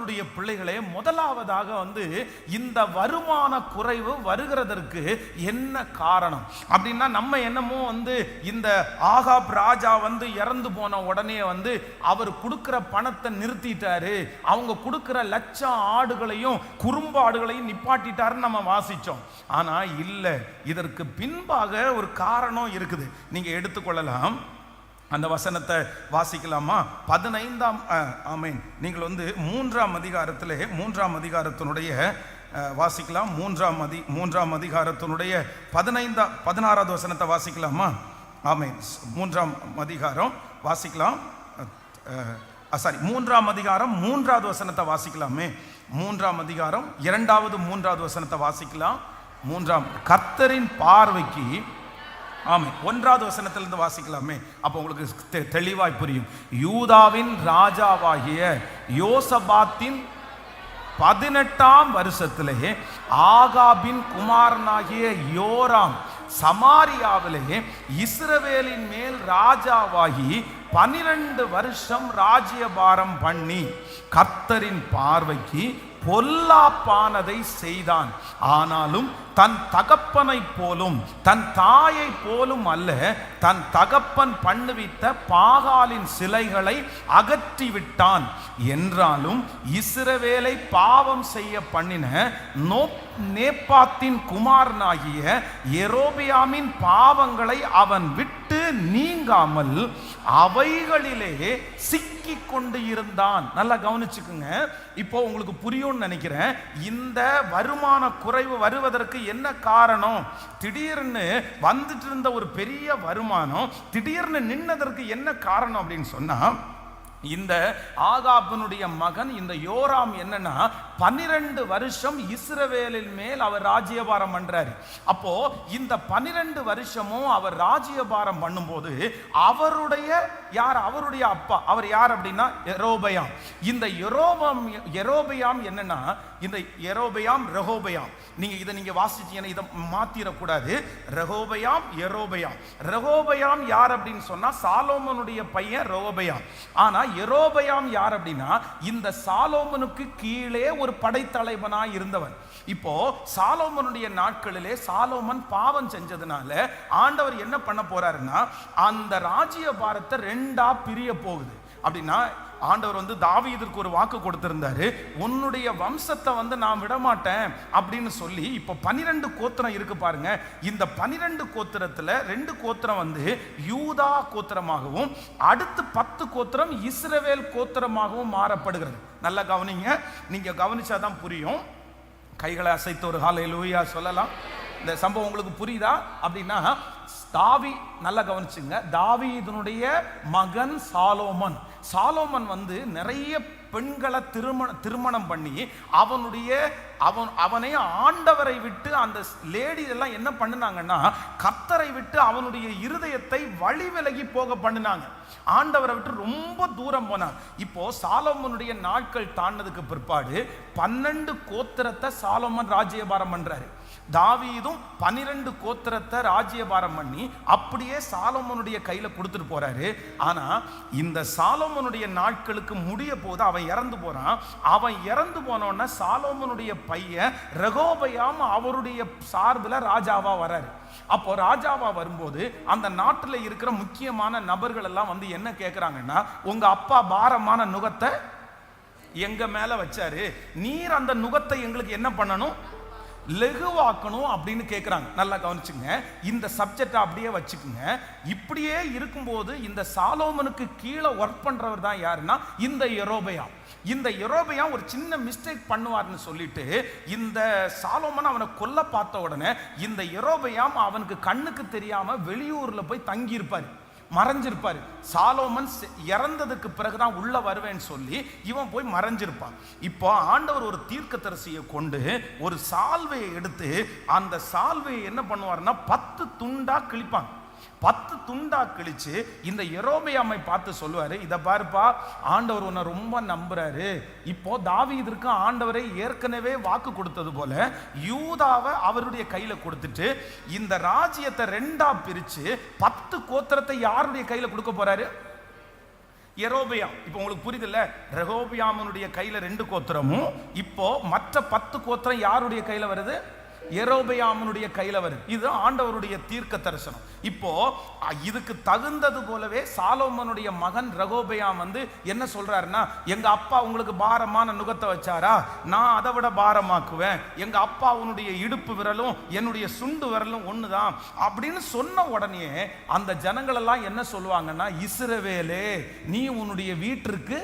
கர்த்தருடைய பிள்ளைகளே, முதலாவதாக இந்த வருமான குறைவு வருகிறதற்கு என்ன காரணம் அப்படின்னா, நம்ம என்னமோ இந்த ஆகாப் ராஜா இறந்து போன உடனே அவர் கொடுக்கிற பணத்தை நிறுத்திட்டாரு, அவங்க கொடுக்கிற லட்சம் ஆடுகளையும் குறும்பு ஆடுகளையும் நிப்பாட்டிட்டாருன்னு நம்ம வாசிச்சோம். ஆனா இல்ல, இதற்கு பின்பாக ஒரு காரணம் இருக்குது. நீங்க எடுத்துக்கொள்ளலாம். அந்த வசனத்தை வாசிக்கலாமா? 15ஆம் ஆமென். நீங்கள் 3ஆம் அதிகாரத்தில் 3ஆம் அதிகாரத்தினுடைய வாசிக்கலாம். 3ஆம் அதிகாரத்தினுடைய 16வது வசனத்தை வாசிக்கலாமா? ஆமென். 3ஆம் அதிகாரம் வாசிக்கலாம். 3ஆம் அதிகாரம் 3வது வசனத்தை வாசிக்கலாமே. 3ஆம் அதிகாரம் 3வது வசனத்தை வாசிக்கலாம். 3ஆம் கர்த்தரின் பார்வைக்கு, ஆமென், 1வது வசனத்திலிருந்து வாசிக்கலாமே. அப்போ உங்களுக்கு தெளிவாய் புரியும். யூதாவின் ராஜாவாகிய யோசபாத்தின் 18ஆம் வருஷத்திலே ஆகாபின் குமாரனாகிய யோராம் சமாரியாவிலே இஸ்ரவேலின் மேல் ராஜாவாகி 12 வருஷம் ராஜ்யபாரம் பண்ணி கர்த்தரின் பார்வைக்கு பொல்லாப்பானதை செய்தான். ஆனாலும் தன் தகப்பனை போலும் தன் தாயை போலும் அல்ல, தன் தகப்பன் பண்ணுவித்த பாகாலின் சிலைகளை அகற்றிவிட்டான். என்றாலும் இஸ்ரவேலை பாவம் செய்ய பண்ணின நேபாத்தின் குமாரனாகிய யெரொபெயாமின் பாவங்களை அவன் விட்டு நீங்காமல் அவைகளிலே சிக்கி கொண்டு இருந்தான். நல்லா கவனிச்சுக்குங்க. இப்போ உங்களுக்கு புரியும்னு நினைக்கிறேன். இந்த வருமான குறைவு வருவதற்கு என்ன காரணம்? திடீர்னு வந்துட்டு இருந்த ஒரு பெரிய வருமானம் திடீர்னு நின்னதற்கு என்ன காரணம் அப்படின்னு சொன்னா, இந்த ஆகாபினுடைய மகன் இந்த யோராம் என்னன்னா 12 வருஷம் இஸ்ரவேலின் மேல் அவர் ராஜ்யபாரம் பண்றாரு. அப்போ இந்த 12 வருஷமும் அவர் ராஜ்யபாரம் பண்ணும்போது அவருடைய அப்பா அவர் யார் அப்படின்னா யெரொபெயாம். இந்த யெரொபெயாம் என்னன்னா, இந்த யெரொபெயாம் ரெகோபெயாம், நீங்க வாசிச்சீங்கன்னா இதை மாத்திரக்கூடாது. ரெகோபெயாம் யார் அப்படின்னு சொன்னா சாலோமோனுடைய பையன் ரெகோபெயாம். ஆனா யெரொபெயாம் யார் அப்படின்னா இந்த சாலோமோனுக்கு கீழே ஒரு படைத்தலைவனாய் இருந்தவன். இப்போ சாலோமோனுடைய நாட்களிலே சாலோமன் பாவம் செஞ்சதுனால ஆண்டவர் என்ன பண்ண போறாருன்னா, அந்த ராஜ்யபாரத்தை 2ஆ பிரிய போகுது. அப்படின்னா ஆண்டவர் தாவீதுக்கு ஒரு வாக்கு கொடுத்திருந்தாரு, உன்னுடைய வம்சத்தை நான் விடமாட்டேன் அப்படின்னு சொல்லி. இப்போ 12 கோத்திரம் இருக்கு பாருங்க. இந்த 12 கோத்திரத்துல 2 கோத்திரம் யூதா கோத்திரமாகவும் அடுத்து 10 கோத்திரம் இஸ்ரவேல் கோத்திரமாகவும் மாறப்படுகிறது. நல்லா கவனிங்க, நீங்க கவனிச்சாதான் புரியும். கைகளை அசைத்து ஒரு ஹல்லேலூயா சொல்லலாம். இந்த சம்பவம் உங்களுக்கு புரியுதா அப்படின்னா, நல்லா கவனிச்சுங்க. தாவீதுனுடைய மகன் சாலோமன் நிறைய பெண்களை திருமணம் பண்ணி அவனை ஆண்டவரை விட்டு அந்த லேடி எல்லாம் என்ன பண்ணினாங்கன்னா, கர்த்தரை விட்டு அவனுடைய இருதயத்தை வழி விலகி போக பண்ணினாங்க. ஆண்டவரை விட்டு ரொம்ப தூரம் போனான். இப்போ சாலோமோனுடைய நாட்கள் தாண்டதுக்கு பிற்பாடு 12 கோத்திரத்தை சாலோமன் ராஜ்யபாரம் பண்றாரு. தாவீதும் 12 கோத்திரத்தை ராஜ்யபாரம் பண்ணி அப்படியே சாலோமோனுடைய கையில கொடுத்துட்டு போறாரு. ஆனா இந்த சாலோமோனுடைய நாட்களுக்கு முடிய போது அவன் இறந்து போறான். அவன் இறந்து போனோன்னா சாலோமோனுடைய பையன் ரெகோபெயாம் அவருடைய சார்பில் ராஜாவா வராரு. அப்போ ராஜாவா வரும்போது அந்த நாட்டில் இருக்கிற முக்கியமான நபர்கள் எல்லாம் என்ன கேட்கிறாங்கன்னா, உங்க அப்பா பாரமான நுகத்தை எங்க மேல வச்சாரு, நீர் அந்த நுகத்தை எங்களுக்கு என்ன பண்ணணும், லெகுவாக்கணும் அப்படின்னு கேட்குறாங்க. நல்லா கவனிச்சுங்க, இந்த சப்ஜெக்டை அப்படியே வச்சுக்குங்க. இப்படியே இருக்கும்போது இந்த சாலோமனுக்கு கீழே ஒர்க் பண்றவர் தான் யாருன்னா இந்த யெரொபெயாம். இந்த யெரொபெயாம் ஒரு சின்ன மிஸ்டேக் பண்ணுவார்னு சொல்லிட்டு இந்த சாலோமன் அவனை கொல்ல பார்த்த உடனே இந்த யெரொபெயாம் அவனுக்கு கண்ணுக்கு தெரியாம வெளியூர்ல போய் தங்கி இருப்பாரு, மறைஞ்சிருப்பாரு. சாலோமன் இறந்ததுக்கு பிறகுதான் உள்ள வருவேன்னு சொல்லி இவன் போய் மறைஞ்சிருப்பான். இப்போ ஆண்டவர் ஒரு தீர்க்கதரிசியை கொண்டு ஒரு சால்வையை எடுத்து அந்த சால்வையை என்ன பண்ணுவார்னா 10 துண்டா கிழிப்பாங்க. 10 துண்டா கிழிச்சு இந்த யெரொபெயாமை பார்த்து சொல்லுவாரு, இதை பாருப்பா, ஆண்டவர் உன்னை ரொம்ப நம்புறாரு. இப்போ தாவீதுக்கு ஆண்டவரை ஏற்கனவே வாக்கு கொடுத்தது போல யூதாவை அவருடைய கையில கொடுத்துட்டு இந்த ராஜ்யத்தை 2ஆ பிரிச்சு 10 கோத்திரத்தை யாருடைய கையில கொடுக்க போறாரு, யெரொபெயாம். இப்போ உங்களுக்கு புரியுதுல்ல, ரெகோபியாமனுடைய கையில 2 கோத்திரமும் இப்போ மற்ற 10 கோத்திரம் யாருடைய கையில வருது? யெரொபெயாமனுடைய கையில வருது. இது ஆண்டவருடைய தீர்க்க தரிசனம். இப்போ இதுக்கு தகுந்தது போலவே சாலோமோனுடைய மகன் ரெகோபெயாம் வந்து என்ன சொல்றாருன்னா, எங்க அப்பா உங்களுக்கு பாரமான நுகத்தை வச்சாரா, நான் அதை விட பாரமாக்குவேன். எங்க அப்பா உன்னுடைய இடுப்பு விரலும் என்னுடைய சுண்டு விரலும் ஒண்ணுதான் அப்படின்னு சொன்ன உடனே அந்த ஜனங்கள் எல்லாம் என்ன சொல்லுவாங்கன்னா, இஸ்ரவேலே நீ உன்னுடைய வீட்டிற்கு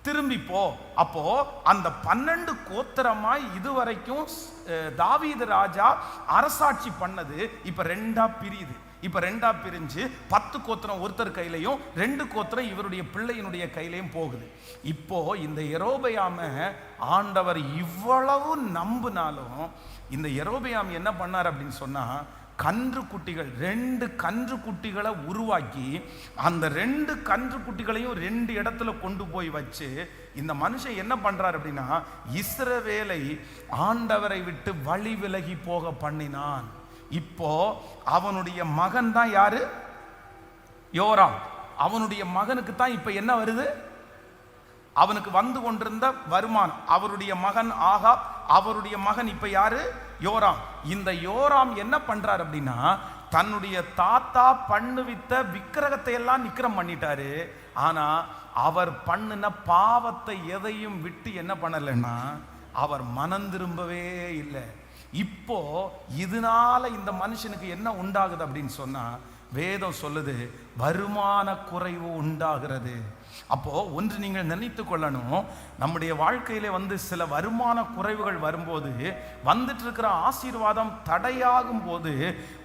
திரும்பி போ. அப்போ அந்த 12 கோத்திரமாய் இதுவரைக்கும் தாவீது ராஜா அரசாட்சி பண்ணது இப்ப 2ஆ பிரியுது. இப்ப 2ஆ பிரிஞ்சு 10 கோத்திரம் ஒருத்தர் கையிலையும் 2 கோத்திரம் இவருடைய பிள்ளையினுடைய கையிலையும் போகுது. இப்போ இந்த யெரொபெயாம ஆண்டவர் இவ்வளவு நம்பினாலும் இந்த யெரொபெயாம் என்ன பண்ணார் அப்படின்னு சொன்னா, கன்று குட்டிகள் 2 கன்று குட்டிகளை உருவாக்கி அந்த 2 கன்று குட்டிகளையும் 2 இடத்துல கொண்டு போய் வச்சு இந்த மனுஷன் என்ன பண்றார் அப்படின்னா, இஸ்ரவேலை ஆண்டவரை விட்டு வழி விலகி போக பண்ணினான். இப்போ அவனுடைய மகன் தான் யாரு? யோராம். அவனுடைய மகனுக்கு தான் இப்ப என்ன வருது? அவனுக்கு வந்து கொண்டிருந்த வருமானம். அவருடைய மகன் ஆகாப், அவருடைய மகன் இப்ப யாரு? யோராம். இந்த யோராம் என்ன பண்றாரு அப்படின்னா, தன்னுடைய தாத்தா பண்ணுவித்த விக்கிரகத்தை எல்லாம் நிக்கிரம் பண்ணிட்டாரு. ஆனா அவர் பண்ணின பாவத்தை எதையும் விட்டு என்ன பண்ணலைன்னா, அவர் மனம் திரும்பவே இல்லை. இப்போ இதனால இந்த மனுஷனுக்கு என்ன உண்டாகுது அப்படின்னு சொன்னா, வேதம் சொல்லுது வருமான குறைவு உண்டாகிறது. அப்போ ஒன்று நீங்கள் நினைத்து கொள்ளணும், நம்முடைய வாழ்க்கையிலே வந்து சில வருமான குறைவுகள் வரும்போது, வந்துட்டு இருக்கிற ஆசீர்வாதம் தடையாகும் போது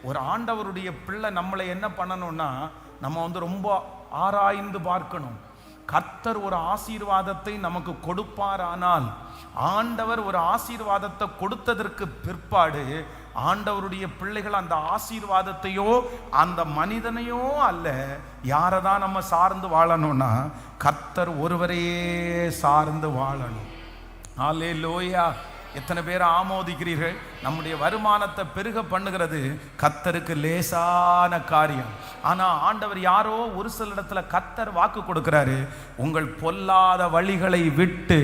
ஒரு ஆண்டவருடைய பிள்ளை நம்மளை என்ன பண்ணணும்னா, நம்ம வந்து ரொம்ப ஆராய்ந்து பார்க்கணும். கர்த்தர் ஒரு ஆசீர்வாதத்தை நமக்கு கொடுப்பார். ஆனால் ஆண்டவர் ஒரு ஆசீர்வாதத்தை கொடுத்ததற்கு பிற்பாடு ஆண்டவருடைய பிள்ளைகள் அந்த ஆசீர்வாதத்தையோ அந்த மனிதனையோ அல்ல, யாரை தான் நம்ம சார்ந்து வாழணும்னா, கர்த்தர் ஒருவரையே சார்ந்து வாழணும். அல்லேலூயா. எத்தனை பேர் ஆமோதிக்கிறீர்கள்? நம்முடைய வருமானத்தை பெருக பண்ணுகிறது கர்த்தருக்கு லேசான காரியம். ஆனா ஆண்டவர் யாரோ ஒரு சில இடத்துல கர்த்தர் வாக்கு கொடுக்கிறாரு, உங்கள் பொல்லாத வழிகளை விட்டு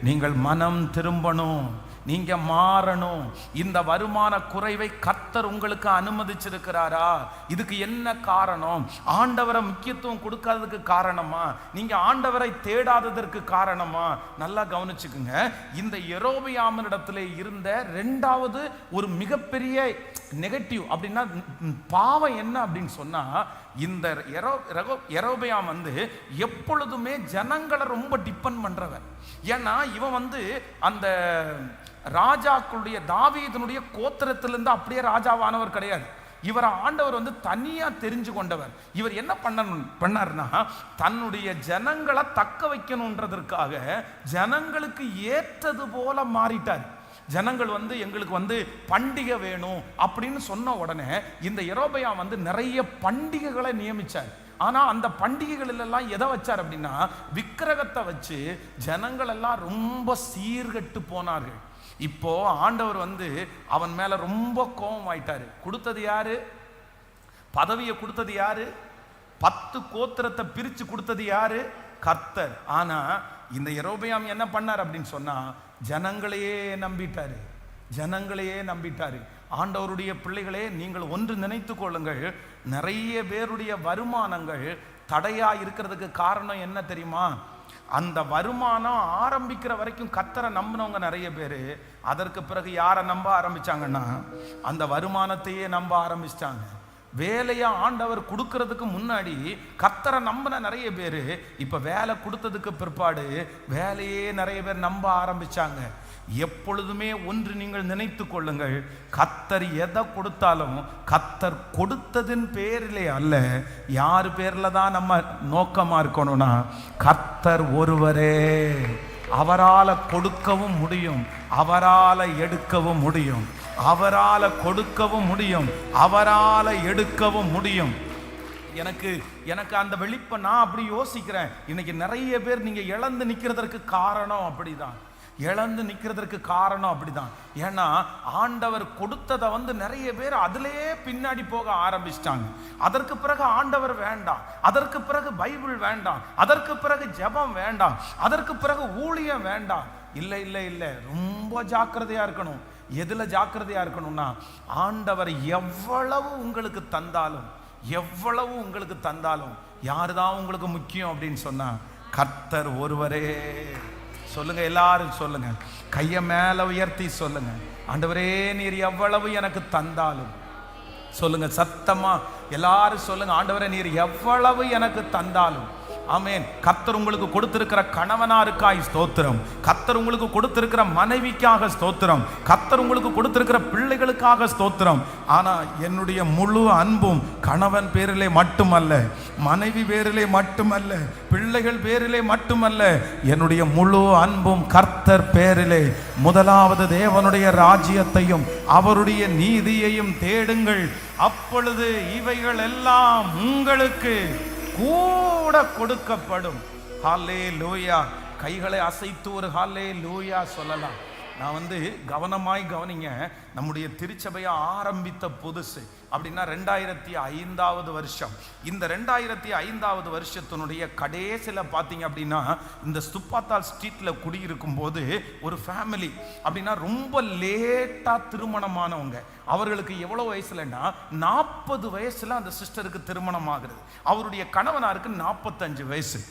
நீங்கள் மனம் திரும்பணும், நீங்க மாறணும். இந்த வருமான குறைவை கர்த்தர் உங்களுக்கு அனுமதிச்சிருக்கிறாரா? இதுக்கு என்ன காரணம்? ஆண்டவரை முக்கியத்துவம் கொடுக்காததுக்கு காரணமா? நீங்க ஆண்டவரை தேடாததற்கு காரணமா? நல்லா கவனிச்சுக்குங்க. இந்த யெரொபெயாமினிடத்திலே இருந்த 2வது ஒரு மிகப்பெரிய நெகட்டிவ் அப்படின்னா பாவம் என்ன அப்படின்னு சொன்னா, இந்த யெரொபெயாம் வந்து எப்பொழுதுமே ஜனங்களை ரொம்ப டிபெண்ட் பண்றவன். ஏன்னா இவன் வந்து அந்த ராஜாக்களுடைய தாவீதுனுடைய கோத்திரத்திலிருந்து அப்படியே ராஜாவானவர் கிடையாது. இவரை ஆண்டவர் வந்து தனியா தெரிஞ்சு கொண்டவர். இவர் என்ன பண்ணார்னா, தன்னுடைய ஜனங்களை தக்க வைக்கணுன்றதற்காக ஜனங்களுக்கு ஏற்றது போல மாறிட்டார். ஜனங்கள் வந்து எங்களுக்கு வந்து பண்டிகை வேணும் அப்படின்னு சொன்ன உடனே இந்த யெரொபெயாம் வந்து நிறைய பண்டிகைகளை நியமிச்சார். ஆனா அந்த பண்டிகைகள் எல்லாம் எதை வச்சார் அப்படின்னா, விக்கிரகத்தை வச்சு ஜனங்கள் எல்லாம் ரொம்ப சீர்கெட்டு போனார்கள். இப்போ ஆண்டவர் வந்து அவன் மேல ரொம்ப கோபம் ஆயிட்டாரு. கொடுத்தது யாரு? பதவியை கொடுத்தது யாரு? 10 கோத்திரத்தை பிரிச்சு கொடுத்தது யாரு? கர்த்தர். ஆனா இந்த யெரொபெயாம் என்ன பண்ணார் அப்படின்னு சொன்னா, ஜனங்களையே நம்பிட்டாரு. ஜனங்களையே நம்பிட்டாரு. ஆண்டவருடைய பிள்ளைகளே, நீங்கள் ஒன்று நினைத்து கொள்ளுங்கள், நிறைய பேருடைய வருமானங்கள் தடையா இருக்கிறதுக்கு காரணம் என்ன தெரியுமா? அந்த வருமானம் ஆரம்பிக்கிற வரைக்கும் கர்த்தரை நம்பினவங்க நிறைய பேர், அதற்கு பிறகு யாரை நம்ப ஆரம்பிச்சாங்கன்னா, அந்த வருமானத்தையே நம்ப ஆரம்பிச்சிட்டாங்க. வேலையை ஆண்டவர் கொடுக்கறதுக்கு முன்னாடி கர்த்தரை நம்பின நிறைய பேர், இப்ப வேலை கொடுத்ததுக்கு பிற்பாடு வேலையே நிறைய பேர் நம்ப ஆரம்பிச்சாங்க. எப்பொழுதுமே ஒன்று நீங்கள் நினைத்து கொள்ளுங்கள், கர்த்தர் எதை கொடுத்தாலும் கர்த்தர் கொடுத்ததின் பேரிலே அல்ல, யார் பேர்ல தான் நம்ம நோக்கமா இருக்கணும்னா, கர்த்தர் ஒருவரே. அவரால் கொடுக்கவும் முடியும், அவரால் எடுக்கவும் முடியும். அவரால் கொடுக்கவும் முடியும், அவரால் எடுக்கவும் முடியும். எனக்கு அந்த வெளிப்பை நான் அப்படி யோசிக்கிறேன். இன்னைக்கு நிறைய பேர் நீங்க இழந்து நிற்கிறதற்கு காரணம் அப்படிதான். இழந்து நிற்கிறதுக்கு காரணம் அப்படிதான். ஏன்னா ஆண்டவர் கொடுத்ததை நிறைய பேர் அதிலேயே பின்னாடி போக ஆரம்பிச்சிட்டாங்க. அதற்கு பிறகு ஆண்டவர் வேண்டாம், அதற்கு பிறகு பைபிள் வேண்டாம், அதற்கு பிறகு ஜெபம் வேண்டாம், அதற்கு பிறகு ஊழியம் வேண்டாம். இல்லை இல்லை இல்லை, ரொம்ப ஜாக்கிரதையா இருக்கணும். எதுல ஜாக்கிரதையா இருக்கணும்னா, ஆண்டவர் எவ்வளவு உங்களுக்கு தந்தாலும், எவ்வளவு உங்களுக்கு தந்தாலும் யாருதான் உங்களுக்கு முக்கியம் அப்படின்னு சொன்னா, கர்த்தர் ஒருவரே. சொல்லுங்க, எல்லாரும் சொல்லுங்க, கைய மேல உயர்த்தி சொல்லுங்க, ஆண்டவரே நீர் எவ்வளவு எனக்கு தந்தாலும். சொல்லுங்க சத்தமா எல்லாரும் சொல்லுங்க, ஆண்டவரே நீர் எவ்வளவு எனக்கு தந்தாலும். ஆமென். கர்த்தர் உங்களுக்கு கொடுத்திருக்கிற கணவனாருக்காய் ஸ்தோத்திரம், கர்த்தர் உங்களுக்கு கொடுத்திருக்கிற மனைவிக்காக ஸ்தோத்திரம், கர்த்தர் உங்களுக்கு கொடுத்திருக்கிற பிள்ளைகளுக்காக ஸ்தோத்திரம். ஆனா என்னுடைய முழு அன்பும் கணவன் பேரிலே மட்டுமல்ல, மனைவி பேரிலே மட்டுமல்ல, பிள்ளைகள் பேரிலே மட்டுமல்ல, என்னுடைய முழு அன்பும் கர்த்தர் பேரிலே. முதலாவது தேவனுடைய ராஜ்யத்தையும் அவருடைய நீதியையும் தேடுங்கள், அப்பொழுது இவைகள் எல்லாம் உங்களுக்கு கூட கொடுக்கப்படும். ஹல்லேலூயா. கைகளை அசைத்து ஒரு ஹல்லேலூயா சொல்லலாம். நான் கவனமாய் கவனிங்க. நம்முடைய திருச்சபையை ஆரம்பித்த புதுசு அப்படின்னா 2005வது வருஷம். இந்த 2005வது வருஷத்தினுடைய கடைசியில் பார்த்தீங்க அப்படின்னா, இந்த ஸ்துப்பாத்தால் ஸ்ட்ரீட்டில் குடியிருக்கும் போது ஒரு ஃபேமிலி அப்படின்னா ரொம்ப லேட்டாக திருமணமானவங்க. அவர்களுக்கு எவ்வளோ வயசுலன்னா 40 வயசுல அந்த சிஸ்டருக்கு திருமணம் ஆகுது. அவருடைய கணவனாருக்கு 45 வயசு.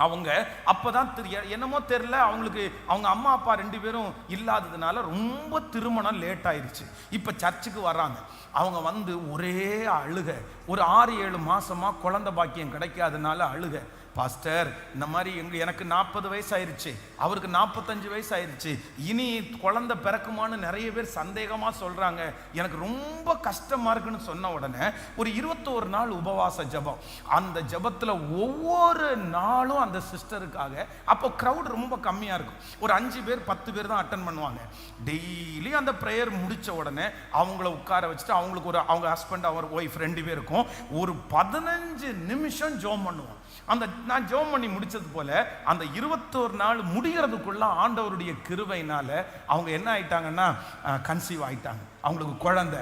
அவங்க அப்பதான் என்னமோ தெரியல, அவங்களுக்கு அவங்க அம்மா அப்பா 2 பேரும் இல்லாததுனால ரொம்ப திருமணம் லேட் ஆயிடுச்சு. இப்ப சர்ச்சுக்கு வர்றாங்க. அவங்க ஒரே அழுக. ஒரு 6-7 மாசமா குழந்தை பாக்கியம் கிடைக்காதனால அழுக. பாஸ்டர், இந்த மாதிரி எனக்கு 40 வயசு ஆயிடுச்சு, அவருக்கு 45 வயசு ஆயிடுச்சு, இனி குழந்தை பிறக்குமான்னு நிறைய பேர் சந்தேகமா சொல்றாங்க, எனக்கு ரொம்ப கஷ்டமா இருக்குன்னு சொன்ன உடனே ஒரு 21 நாள் உபவாச ஜெபம். அந்த ஜெபத்துல ஒவ்வொரு நாளும் அந்த சிஸ்டருக்காக, அப்போ கிரவுட் ரொம்ப கம்மியா இருக்கும், ஒரு 5 பேர் 10 பேர் தான் அட்டன் பண்ணுவாங்க. டெய்லி அந்த பிரேயர் முடிச்ச உடனே அவங்கள உட்கார வச்சுட்டு, அவங்களுக்கு அவங்க ஹஸ்பண்ட் அவர் ஒய்ஃப் 2 பேருக்கும் ஒரு 15 நிமிஷம் ஜெபம் பண்ணுவோம். அந்த நான் ஜெபம் பண்ணி முடிச்சது போல அந்த 21 நாள் முடிகிறதுக்குள்ள ஆண்டவருடைய கிருபையினால அவங்க என்ன ஆயிட்டாங்கன்னா, கன்சீவ் ஆயிட்டாங்க. அவங்களுக்கு குழந்தை.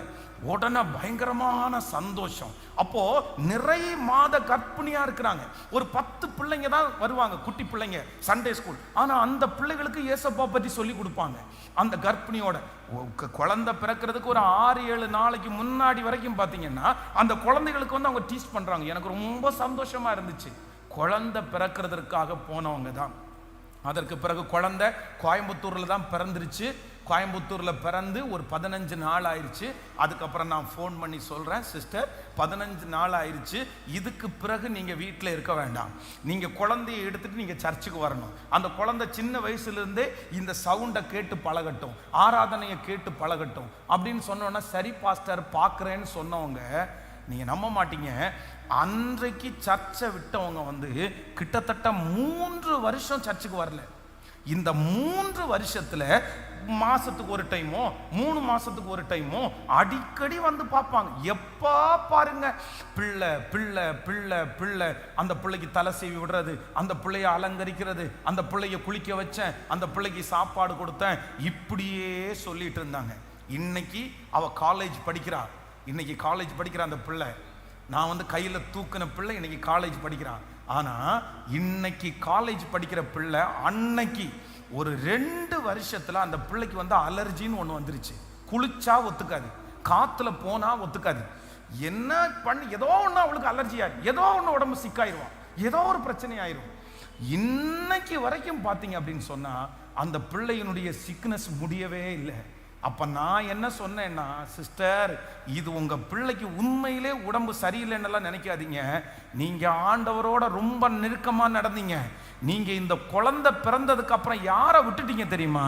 உடனே பயங்கரமான சந்தோஷம். அப்போ நிறைய மாத கர்ப்பிணியா இருக்கிறாங்க. ஒரு 10 பிள்ளைங்க தான் வருவாங்க, குட்டி பிள்ளைங்க, சண்டே ஸ்கூல். ஆனா அந்த பிள்ளைகளுக்கு இயேசுப்பா பற்றி சொல்லி கொடுப்பாங்க. அந்த கர்ப்பிணியோட குழந்தை பிறக்கிறதுக்கு ஒரு 6-7 நாளைக்கு முன்னாடி வரைக்கும் பார்த்தீங்கன்னா அந்த குழந்தைகளுக்கு அவங்க டீச் பண்றாங்க. எனக்கு ரொம்ப சந்தோஷமா இருந்துச்சு. குழந்தை பிறக்கிறதுக்காக போனவங்க தான். அதற்கு பிறகு குழந்தை கோயம்புத்தூர்ல தான் பிறந்துருச்சு. கோயம்புத்தூர்ல பிறந்து ஒரு 15 நாள் ஆயிடுச்சு. அதுக்கப்புறம் நான் ஃபோன் பண்ணி சொல்றேன், சிஸ்டர் 15 நாள் ஆயிடுச்சு, இதுக்கு பிறகு நீங்க வீட்டில் இருக்க வேண்டாம், நீங்க குழந்தைய எடுத்துட்டு நீங்க சர்ச்சுக்கு வரணும். அந்த குழந்தை சின்ன வயசுல இருந்தே இந்த சவுண்டை கேட்டு பழகட்டும், ஆராதனையை கேட்டு பழகட்டும் அப்படின்னு சொன்னோன்னா, சரி பாஸ்டர் பார்க்குறேன்னு சொன்னவங்க, நீங்க நம்ப மாட்டீங்க, அன்றைக்கு சர்ச்சை விட்டவங்க கிட்டத்தட்ட 3 வருஷம் சர்ச்சுக்கு வரல. இந்த 3 வருஷத்துல மாசத்துக்கு ஒரு டைமோ 3 மாசத்துக்கு ஒரு டைமோ அடிக்கடி பார்ப்பாங்க. எப்பா பாருங்க, பிள்ளை பிள்ளை பிள்ளை பிள்ளை, அந்த பிள்ளைக்கு தலை சீவி விடுறது, அந்த பிள்ளைய அலங்கரிக்கிறது, அந்த பிள்ளைய குளிக்க வச்சேன், அந்த பிள்ளைக்கு சாப்பாடு கொடுத்தேன், இப்படியே சொல்லிட்டு இருந்தாங்க. இன்னைக்கு அவ காலேஜ் படிக்கிறா. இன்னைக்கு காலேஜ் படிக்கிற அந்த பிள்ளை, நான் கையில தூக்கின பிள்ளை இன்னைக்கு காலேஜ் படிக்கிறான். ஆனா இன்னைக்கு காலேஜ் படிக்கிற பிள்ளை அன்னைக்கு ஒரு 2 வருஷத்துல அந்த பிள்ளைக்கு அலர்ஜின்னு ஒண்ணு வந்துருச்சு. குளிச்சா ஒத்துக்காது, காத்துல போனா ஒத்துக்காது, என்ன பண்ணி ஏதோ ஒண்ணு அவளுக்கு அலர்ஜி ஆயிரும், ஏதோ ஒண்ணு உடம்பு சிக்காயிருவான், ஏதோ ஒரு பிரச்சனை ஆயிரும். இன்னைக்கு வரைக்கும் பாத்தீங்க அப்படின்னு சொன்னா அந்த பிள்ளையினுடைய சிக்னஸ் முடியவே இல்லை. அப்ப நான் என்ன சொன்னேன்னா, சிஸ்டர், இது உங்க பிள்ளைக்கு உண்மையிலே உடம்பு சரியில்லைன்னு நினைக்காதீங்க, நீங்க ஆண்டவரோட ரொம்ப நெருக்கமா நடந்தீங்க. நீங்க இந்த குழந்தை பிறந்ததுக்கு அப்புறம் யாரை விட்டுட்டீங்க தெரியுமா?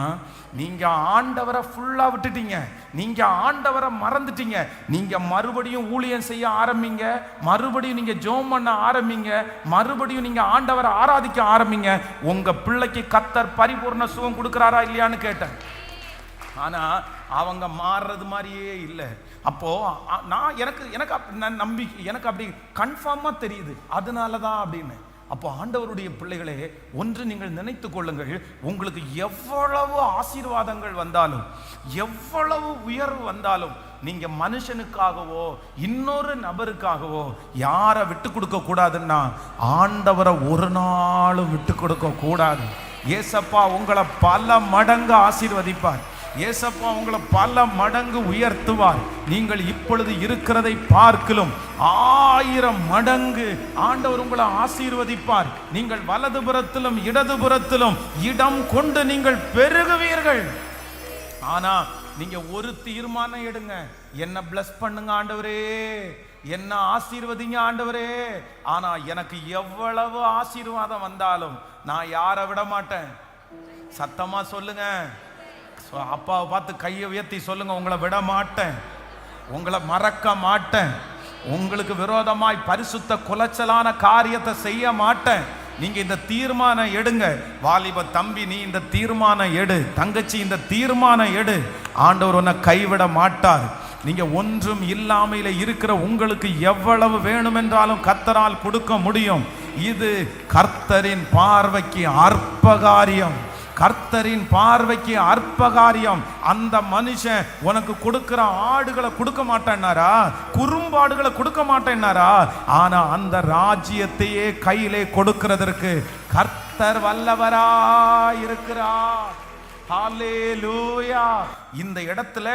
நீங்க ஆண்டவரை ஃபுல்லா விட்டுட்டீங்க, நீங்க ஆண்டவரை மறந்துட்டீங்க. நீங்க மறுபடியும் ஊழியம் செய்ய ஆரம்பிங்க, மறுபடியும் நீங்க ஜெபம் பண்ண ஆரம்பிங்க, மறுபடியும் நீங்க ஆண்டவரை ஆராதிக்க ஆரம்பிங்க. உங்க பிள்ளைக்கு கர்த்தர் பரிபூர்ண சுகம் கொடுக்கிறாரா இல்லையான்னு கேட்டேன். ஆனா அவங்க மாறுறது மாதிரியே இல்லை. அப்போ எனக்கு நம்பிக்கை, எனக்கு அப்படி கன்ஃபார்மா தெரியுது, அதனாலதான் அப்படின்னு. அப்போ ஆண்டவருடைய பிள்ளைகளே, ஒன்று நீங்கள் நினைத்து கொள்ளுங்கள், உங்களுக்கு எவ்வளவு ஆசீர்வாதங்கள் வந்தாலும், எவ்வளவு உயர்வு வந்தாலும், நீங்க மனுஷனுக்காகவோ இன்னொரு நபருக்காகவோ யாரை விட்டு கொடுக்க கூடாதுன்னா ஆண்டவரை ஒரு நாளும் விட்டு கொடுக்க கூடாது. ஏசப்பா உங்களை பல மடங்கு ஆசீர்வதிப்பார். ஏசப்பா உங்களை பல மடங்கு உயர்த்துவார். நீங்கள் இப்பொழுது இருக்கிறதை பார்க்கலும் 1000 மடங்கு ஆண்டவர் உங்களை ஆசீர்வதிப்பார். நீங்கள் வலதுபுறத்திலும் இடதுபுறத்திலும் இடம் கொண்டு நீங்கள் பெருகுவீர்கள். ஆனா நீங்க ஒரு தீர்மானம் எடுங்க, என்ன பிளஸ் பண்ணுங்க ஆண்டவரே, என்ன ஆசீர்வதிங்க ஆண்டவரே. ஆனா எனக்கு எவ்வளவு ஆசீர்வாதம் வந்தாலும் நான் யாரை விட மாட்டேன். சத்தமா சொல்லுங்க, அப்பாவை பார்த்து கையை உயர்த்தி சொல்லுங்க, உங்களை விட மாட்டேன், உங்களை மறக்க மாட்டேன், உங்களுக்கு விரோதமாய் பரிசுத்த குலைச்சலான காரியத்தை செய்ய மாட்டேன். நீங்க இந்த தீர்மானம் எடுங்க. வாலிப தம்பி, நீ இந்த தீர்மானம் எடு. தங்கச்சி, இந்த தீர்மானம் எடு. ஆண்டவர் உன்னை கைவிட மாட்டார். நீங்க ஒன்றும் இல்லாமையில இருக்கிற உங்களுக்கு எவ்வளவு வேணுமென்றாலும் கர்த்தரால் கொடுக்க முடியும். இது கர்த்தரின் பார்வைக்கு அற்ப காரியம். கர்த்தரின் பார்வைக்கு அற்ப காரியம். அந்த மனுஷன் உனக்கு கொடுக்கிற ஆடுகளை கொடுக்க மாட்டேன்னாரா, குறும்பாடுகளை கொடுக்க மாட்டேன்னாரா, ஆனா அந்த ராஜ்யத்தையே கையிலே கொடுக்கிறதற்கு கர்த்தர் வல்லவரா இருக்கிறார். ஹல்லேலூயா. இந்த இடத்துல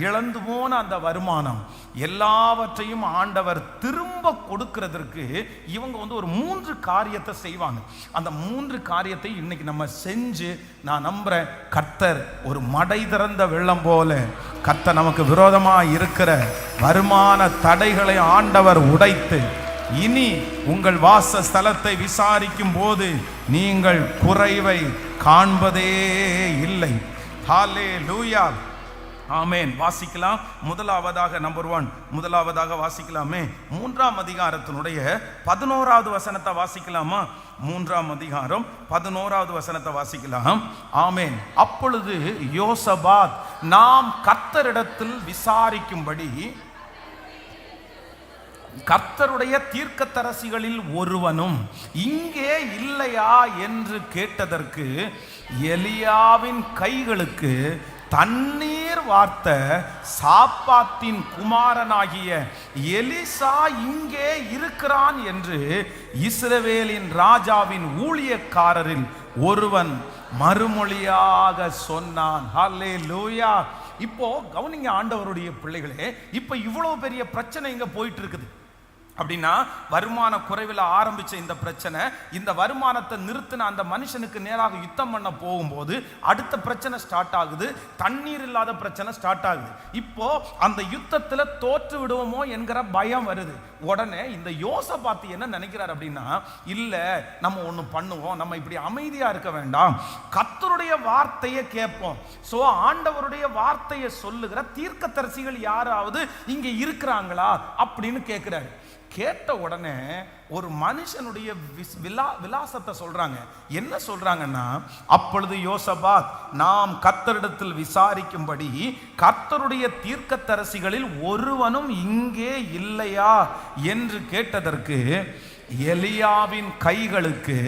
இழந்து போன அந்த வருமானம் எல்லாவற்றையும் ஆண்டவர் திரும்ப கொடுக்கிறதற்கு இவங்க ஒரு 3 காரியத்தை செய்வாங்க. அந்த 3 காரியத்தை இன்னைக்கு நம்ம செஞ்சு, நான் நம்புறேன், கர்த்தர் ஒரு மடை திறந்த வெள்ளம் போல கர்த்தர் நமக்கு விரோதமாக இருக்கிற வருமான தடைகளை ஆண்டவர் உடைத்து, இனி உங்கள் வாசஸ்தலத்தை விசாரிக்கும் போது நீங்கள் குறைவை காண்பதே இல்லை. ஹல்லேலூயா. ஆமென். வாசிக்கலாம். முதலாவதாக நம்பர் 1 முதலாவதாக வாசிக்கலாமே. 3ஆம் அதிகாரத்தினுடைய 11வது வசனத்தை வாசிக்கலாமா? 3ஆம் அதிகாரம் 11வது வசனத்தை வாசிக்கலாம். ஆமென். அப்பொழுது யோசபாத், நாம் கர்த்தரிடத்தில் விசாரிக்கும்படி கர்த்தருடைய தீர்க்கதரிசிகளில் ஒருவனும் இங்கே இல்லையா என்று கேட்டதற்கு, எலியாவின் கைகளுக்கு தண்ணீர் வார்த்த சாப்பாத்தின் குமாரனாகிய எலிசா இங்கே இருக்கிறான் என்று இஸ்ரவேலின் ராஜாவின் ஊழியக்காரரில் ஒருவன் மறுமொழியாக சொன்னான். ஹல்லேலூயா. இப்போ கவனிங்க ஆண்டவருடைய பிள்ளைகளே, இப்போ இவ்வளவு பெரிய பிரச்சனை இங்க போயிட்டு இருக்குது அப்படின்னா, வருமான குறைவில் ஆரம்பிச்ச இந்த பிரச்சனை, இந்த வருமானத்தை நிறுத்தின அந்த மனுஷனுக்கு நேராக யுத்தம் பண்ண போகும்போது அடுத்த பிரச்சனை ஸ்டார்ட் ஆகுது. தண்ணீர் இல்லாத பிரச்சனை ஸ்டார்ட் ஆகுது. இப்போ அந்த யுத்தத்தில் தோற்று விடுவோமோ என்கிற பயம் வருது. உடனே இந்த யோசபாத் என்ன நினைக்கிறார் அப்படின்னா, இல்ல நம்ம ஒண்ணு பண்ணுவோம், நம்ம இப்படி அமைதியா இருக்க வேண்டாம், கர்த்தருடைய வார்த்தையை கேட்போம். சோ ஆண்டவருடைய வார்த்தையை சொல்லுகிற தீர்க்கதரிசிகள் யாராவது இங்க இருக்கிறாங்களா அப்படின்னு கேட்கிறாரு. கேட்ட உடனே ஒரு மனுஷனுடைய விலாசத்தை சொல்றாங்க. என்ன சொல்றாங்கன்னா, அப்பொழுது யோசபாத், நாம் கர்த்தரிடத்தில் விசாரிக்கும்படி கர்த்தருடைய தீர்க்கதரிசிகளில் ஒருவனும் இங்கே இல்லையா என்று கேட்டதற்கு, எலியாவின் கைகளுக்கு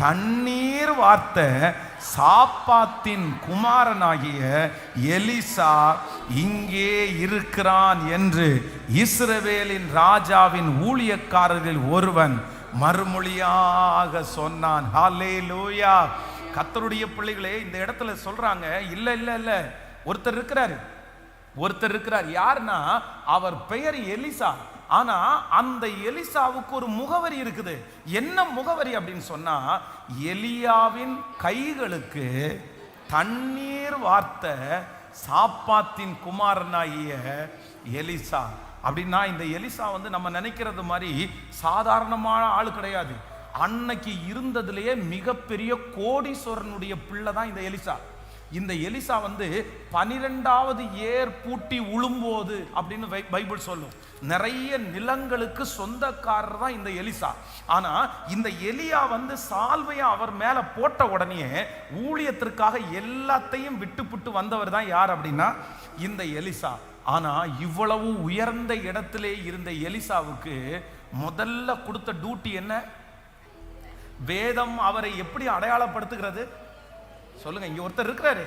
தண்ணீர் வார்த்த சாப்பாத்தின் குமாரனாகிய எலிசா இங்கே இருக்கிறான் என்று இஸ்ரவேலின் ராஜாவின் ஊழியக்காரரில் ஒருவன் மறுமொழியாக சொன்னான். ஹல்லேலூயா. கர்த்தருடைய பிள்ளைகளே, இந்த இடத்துல சொல்றாங்க, இல்ல இல்ல இல்ல, ஒருத்தர் இருக்கிறார். யாருன்னா, அவர் பெயர் எலிசா. ஆனா அந்த எலிசாவுக்கு ஒரு முகவரி இருக்குது. என்ன முகவரி அப்படின்னு சொன்னா, எலியாவின் கைகளுக்கு தண்ணீர் வார்த்த சாப்பாத்தின் குமாரனாகிய எலிசா. அப்படின்னா இந்த எலிசா நம்ம நினைக்கிறது மாதிரி சாதாரணமான ஆளு கிடையாது. அன்னைக்கு இருந்ததுலேயே மிகப்பெரிய கோடீஸ்வரனுடைய பிள்ளை தான் இந்த எலிசா. இந்த எலிசா 12வது ஏர் பூட்டி உழும்போது அப்படின்னு பைபிள் சொல்லும். நிறைய நிலங்களுக்கு சொந்தக்காரர் தான் இந்த எலிசா. ஆனா இந்த எலியா சால்வையை அவர் மேல போட்ட உடனே ஊழியத்திற்காக எல்லாத்தையும் விட்டுப்புட்டு வந்தவர் தான் யார் அப்படின்னா இந்த எலிசா. ஆனா இவ்வளவு உயர்ந்த இடத்திலே இருந்த எலிசாவுக்கு முதல்ல கொடுத்த டியூட்டி என்ன? வேதம் அவரை எப்படி அடையாளப்படுத்துகிறது சொல்லுங்க. இங்க ஒருத்தர் இருக்கிறாரு,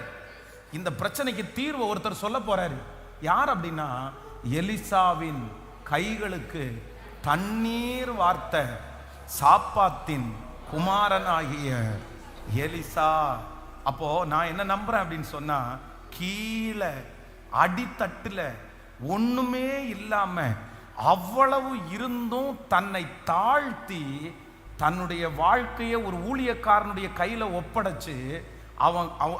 இந்த பிரச்சனைக்கு தீர்வு ஒருத்தர் சொல்ல போறாரு. யார் அப்படின்னா எலிசாவின் கைகளுக்கு தண்ணீர் வார்த்த சாப்பாத்தின் குமாரனாகிய எலிசா. அப்போ நான் என்ன நம்புறேன் அப்படின்னு சொன்னா, கீழே அடித்தட்டுல ஒண்ணுமே இல்லாம அவ்வளவு இருந்தும் தன்னை தாழ்த்தி தன்னுடைய வாழ்க்கையை ஒரு ஊழியக்காரனுடைய கையில ஒப்படைச்சு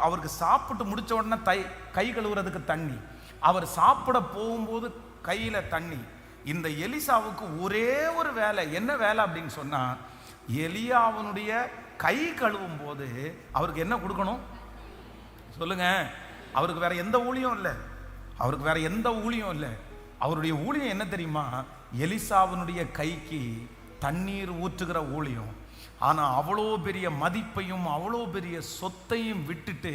அவருக்கு சாப்பிட்டு முடிச்ச உடனே கை கழுவுறதுக்கு தண்ணி, அவர் சாப்பிட போகும்போது கையில தண்ணி. இந்த எலிசாவுக்கு ஒரே ஒரு வேலை, என்ன வேலை அப்படின்னு சொன்னா, எலியாவனுடைய கை கழுவும் போது அவருக்கு என்ன கொடுக்கணும் சொல்லுங்க. அவருக்கு வேற எந்த ஊழியம் இல்லை, அவருக்கு வேற எந்த ஊழியம் இல்லை. அவருடைய ஊழியம் என்ன தெரியுமா? எலிசாவினுடைய கைக்கு தண்ணீர் ஊற்றுகிற ஊழியம். ஆனா அவ்வளோ பெரிய மதிப்பையும் அவ்வளோ பெரிய சொத்தையும் விட்டுட்டு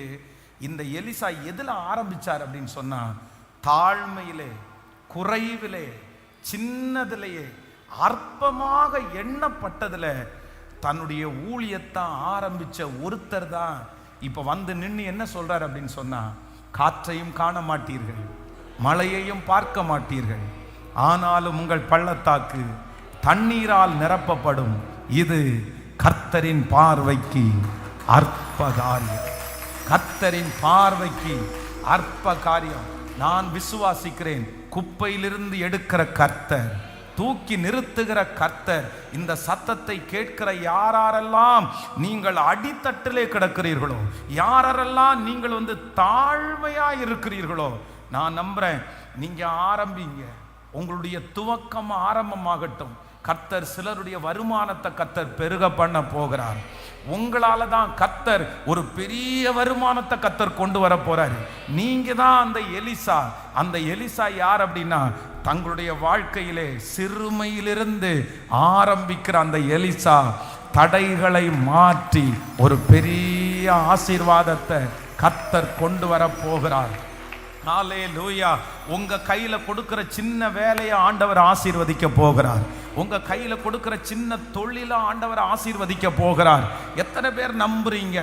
இந்த எலிசா எதுல ஆரம்பிச்சார் அப்படின்னு சொன்னா, தாழ்மையிலே, குறைவிலே, சின்னதிலேயே, அற்பமாக எண்ணப்பட்டதுல தன்னுடைய ஊழியத்தை ஆரம்பிச்ச ஒருத்தர் தான் இப்ப வந்து நின்று என்ன சொல்றார் அப்படின்னு சொன்னா, காற்றையும் காண மாட்டீர்கள், மழையையும் பார்க்க மாட்டீர்கள், ஆனாலும் உங்கள் பள்ளத்தாக்கு தண்ணீரால் நிரப்பப்படும், இது கர்த்தரின் பார்வைக்கு அற்ப காரியம். கர்த்தரின் பார்வைக்கு அற்ப காரியம். நான் விசுவாசிக்கிறேன், குப்பையிலிருந்து எடுக்கிற கர்த்தர், தூக்கி நிறுத்துகிற கர்த்தர். இந்த சத்தத்தை கேட்கிற யாரெல்லாம் நீங்கள் அடித்தட்டிலே கிடக்கிறீர்களோ, யாரெல்லாம் நீங்கள் தாழ்மையா இருக்கிறீர்களோ, நான் நம்புறேன் நீங்க ஆரம்பிங்க. உங்களுடைய துவக்கம் ஆரம்பமாகட்டும். கர்த்தர் சிலருடைய வருமானத்தை கர்த்தர் பெருக பண்ண போகிறார். உங்களால தான் கர்த்தர் ஒரு பெரிய வருமானத்தை கர்த்தர் கொண்டு வர போறாரு. நீங்க தான் அந்த எலிசா. அந்த எலிசா யார் அப்படின்னா, தங்களுடைய வாழ்க்கையிலே சிறுமையிலிருந்து ஆரம்பிக்கிற அந்த எலிசா தடைகளை மாற்றி ஒரு பெரிய ஆசீர்வாதத்தை கர்த்தர் கொண்டு வர போகிறார். ஹல்லேலூயா. உங்க கையில கொடுக்கிற சின்ன வேலையை ஆண்டவர் ஆசீர்வதிக்க போகிறார். உங்க கையில கொடுக்கிற சின்ன தொழில ஆண்டவர் ஆசீர்வதிக்க போகிறார். எத்தனை பேர் நம்புறீங்க?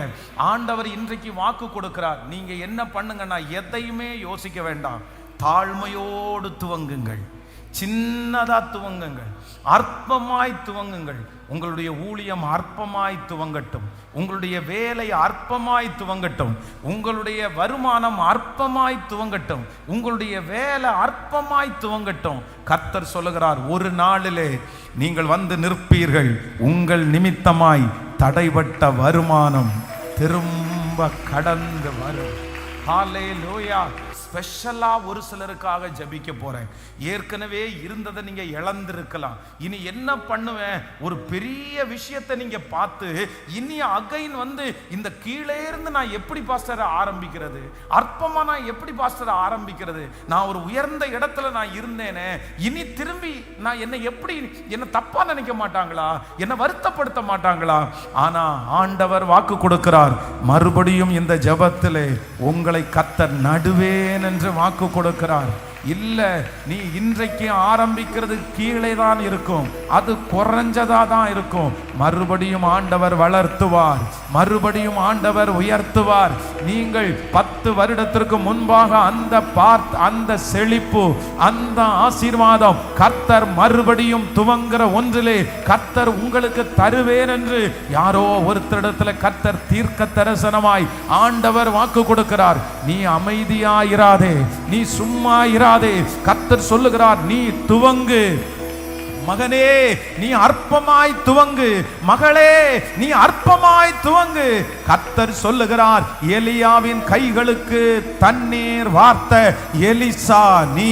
ஆண்டவர் இன்றைக்கு வாக்கு கொடுக்கிறார். நீங்க என்ன பண்ணுங்கன்னா, எதையுமே யோசிக்க வேண்டாம், தாழ்மையோடு துவங்குங்கள், சின்னதா துவங்குங்கள், அற்பமாய் துவங்குங்கள். உங்களுடைய ஊழியம் அற்பமாய் துவங்கட்டும், உங்களுடைய வேலை அற்பமாய் துவங்கட்டும், உங்களுடைய வருமானம் அற்பமாய் துவங்கட்டும், உங்களுடைய வேலை அற்பமாய் துவங்கட்டும். கர்த்தர் சொல்லுகிறார், ஒரு நாளிலே நீங்கள் வந்து நிற்பீர்கள், உங்கள் நிமித்தமாய் தடைபட்ட வருமானம் திரும்ப கடந்து வரும். ஹல்லேலூயா. ஸ்பெஷலா ஒரு சிலருக்காக ஜபிக்க போறேன். ஏற்கனவே இருந்ததை நீங்க இழந்திருக்கலாம். இனி என்ன பண்ணுவேன், ஒரு பெரிய விஷயத்தை நீங்க பார்த்து இனி அகைன் இந்த கீழே இருந்து நான் எப்படி பாஸ்டர் ஆரம்பிக்கிறது, அற்பமா நான் எப்படி பாஸ்டர் ஆரம்பிக்கிறது, நான் ஒரு உயர்ந்த இடத்துல நான் இருந்தேனே, இனி திரும்பி நான் என்ன தப்பா நினைக்க மாட்டாங்களா, என்ன வருத்தப்படுத்த மாட்டாங்களா? ஆனா ஆண்டவர் வாக்கு கொடுக்கிறார், மறுபடியும் இந்த ஜெபத்திலே உங்களை கர்த்தர் நடுவேன் என்று வாக்கு கொடுக்கிறார். இல்ல, நீ இன்றைக்கு ஆரம்பிக்கிறது கீழே தான் இருக்கும், அது குறைஞ்சதா தான் இருக்கும். மறுபடியும் ஆண்டவர் வளர்த்துவார், மறுபடியும் ஆண்டவர் உயர்த்துவார். நீங்கள் 10 வருடத்திற்கு முன்பாக அந்த செழிப்பு, அந்த ஆசீர்வாதம் கர்த்தர் மறுபடியும் துவங்குற ஒன்றிலே கர்த்தர் உங்களுக்கு தருவேன் என்று யாரோ ஒருத்தரிடத்துல கர்த்தர் தீர்க்க தரிசனமாய் ஆண்டவர் வாக்கு கொடுக்கிறார். நீ அமைதியாயிராதே, நீ சும்மா இராதே. கர்த்தர் சொல்லுகிறார், நீ துவங்கு மகனே, நீ அற்பமாய் துவங்கு, மகளே நீ அற்பமாய் துவங்கு. கர்த்தர் சொல்லுகிறார், எலியாவின் கைகளுக்கு தண்ணீர் வார்த்த எலிசா நீ.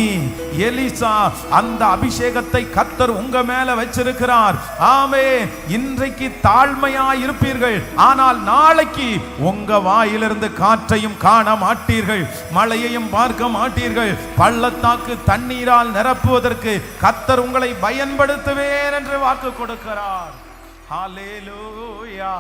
எலிசா, அந்த அபிஷேகத்தை கர்த்தர் உங்க மேல வச்சிருக்கிறார். ஆமென். இன்றைக்கு தாழ்மையாய் இருப்பீர்கள், ஆனால் நாளைக்கு உங்க வாயிலிருந்து காற்றையும் காண மாட்டீர்கள், மழையையும் பார்க்க மாட்டீர்கள். பள்ளத்தாக்கு தண்ணீரால் நிரப்புவதற்கு கர்த்தர் உங்களை பயன்படுத்துவேன் என்று வாக்கு கொடுக்கிறார். ஹல்லேலூயா,